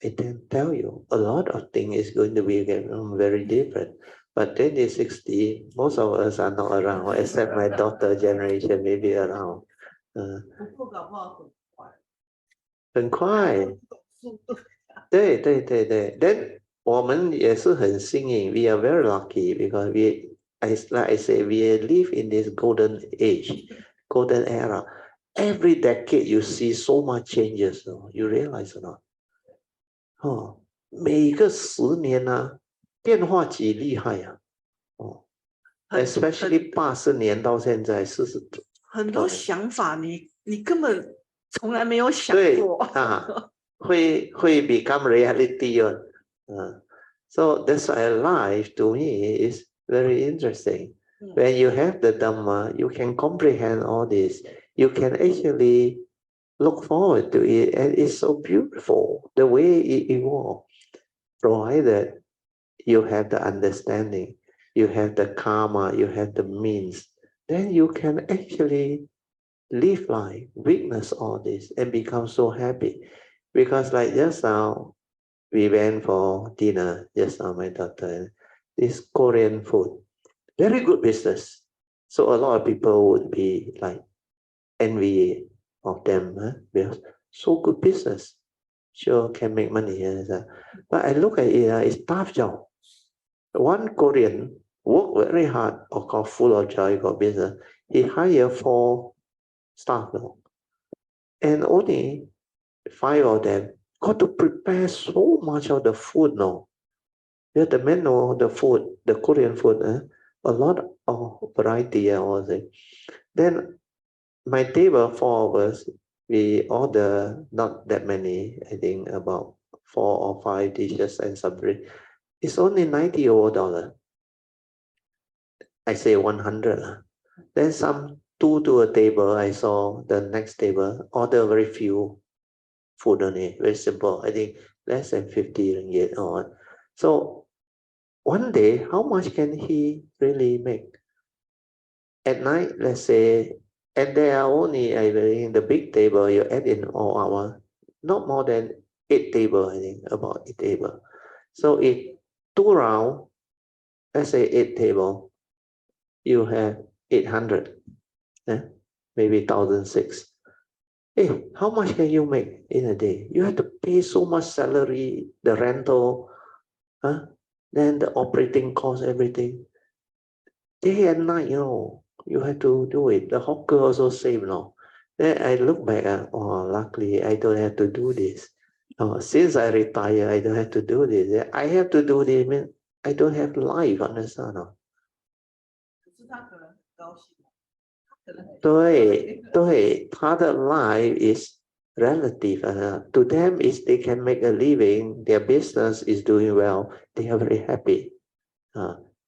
I can tell you a lot of things is going to be very different. But 20, 60, most of us are not around, except my daughter generation may be around. 很快，对。Then 我们也是很幸运 ，we are very lucky because like I say, we live in this golden age, golden era. Every decade you see so much changes, you realize or not? 每个10年啊，变化极厉害呀！especially 80年到现在40多，很多想法你根本从来没有想过。会 become reality. So that's why life to me is very interesting. When you have the Dhamma, you can comprehend all this. You can actually look forward to it, and it's so beautiful the way it evolves. Provided you have the understanding, you have the karma, you have the means, then you can actually live life, witness all this, and become so happy. Because like just now, we went for dinner, just now my daughter, this Korean food, very good business. So a lot of people would be like envy of them, because so good business, sure can make money. But I look at it, it's tough job. One Korean work very hard, of course full of joy, got business. He hired 4 staff now, and only 5 of them got to prepare so much of the food now. Yeah, the menu, the food, the Korean food, a lot of variety, I would say. Then my table, 4 of us, we order not that many, I think about 4 or 5 dishes and some drink. It's only $90. I say 100. Then some 2 to a table, I saw the next table, order very few food only, very simple. I think less than 50 ringgit or so. One day, how much can he really make? At night, let's say, and there are only, I think, the big table, you add in all hour, not more than 8 tables, I think, about 8 tables. So if 2 rounds, let's say 8 tables, you have 800, maybe 1,006. Hey, how much can you make in a day? You have to pay so much salary, the rental, then the operating cost, everything. Day and night, you have to do it. The hawker also same, Then I look back, luckily I don't have to do this. Since I retire, I don't have to do this. I have to do this, mean I don't have life, understand? 对，他的 life is relative. To them, is they can make a living, their business is doing well, they are very happy.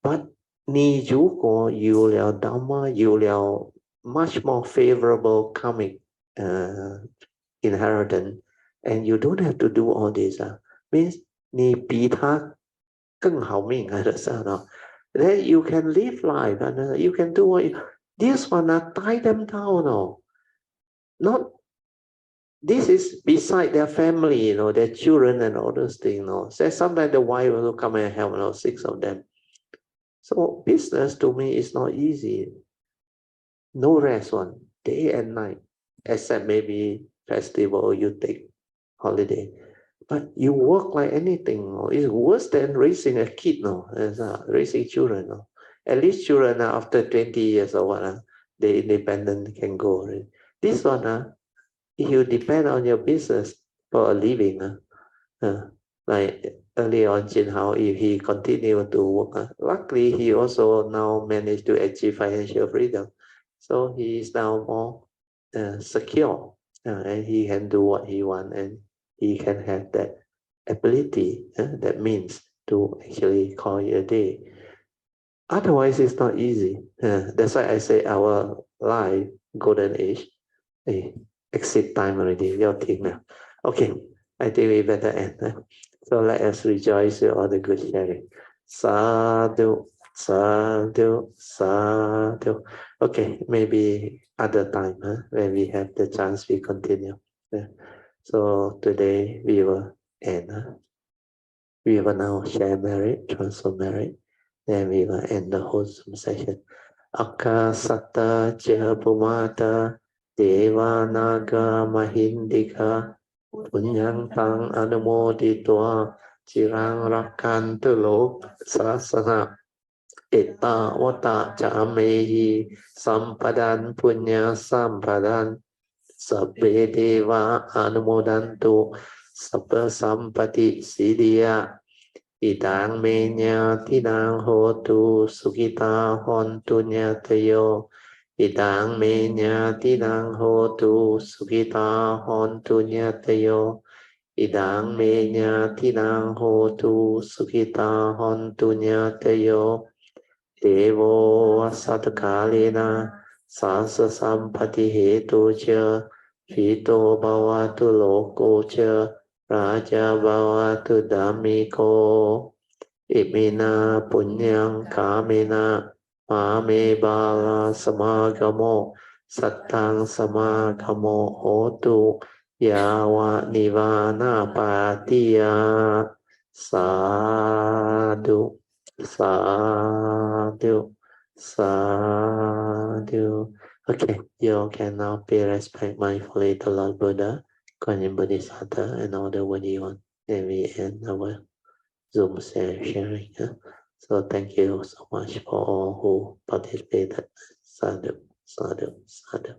But 你如果有了 Dhamma, 有了 much more favorable karmic inheritance, and you don't have to do all this, means 你比他更好命, then you can live life, you can do what this one, tie them down, not, this is beside their family, their children and all those things, So sometimes the wife will come and help, 6 of them. So business to me is not easy. No rest one, day and night, except maybe festival you take holiday. But you work like anything. It's worse than raising a kid, no? Raising children, no? At least children after 20 years or what, they independent can go. Right? This one, if you depend on your business for a living, like early on Jin Hao, if he continued to work, luckily he also now managed to achieve financial freedom. So he is now more secure, and he can do what he wants, and he can have that ability, that means to actually call it a day. Otherwise, it's not easy. That's why I say our life, golden age, exit time already. Okay, I think we better end. So let us rejoice with all the good sharing. Sadhu, sadhu, sadhu. Okay, maybe other time, when we have the chance, we continue. So today we will end. We will now share merit, transfer merit. Then we will end the whole Zoom session. Akasata Jabumata Deva Naga Mahindika Punyantang Anumoditwa Chirang Rakantu Lok Sasana Etta Wata Chamehi Sampadan Punya Sampadan Sabbe Deva Anumodantu Sabba Sampati Siddhya Idang menya tinang hotu sukita hontu nyatayo. Idang menya tinang hotu sukita hontu nyatayo. Idang menya tinang hotu sukita hontu nyatayo. Devo asatakalena sasa sampati hetu cha Vito bhavatu loko cha Raja bhavatu dhammiko. Imina punyang kamena mame bala samagamo sattang samagamo hotu yawa nivana patiya. Sadhu, sadhu, sadhu. Okay, you can now pay respect mindfully to Lord Buddha, Kuan Yin Bodhisattva, and all the worthy ones. And we end our Zoom sharing. So thank you so much for all who participated. Sadhu, sadhu, sadhu.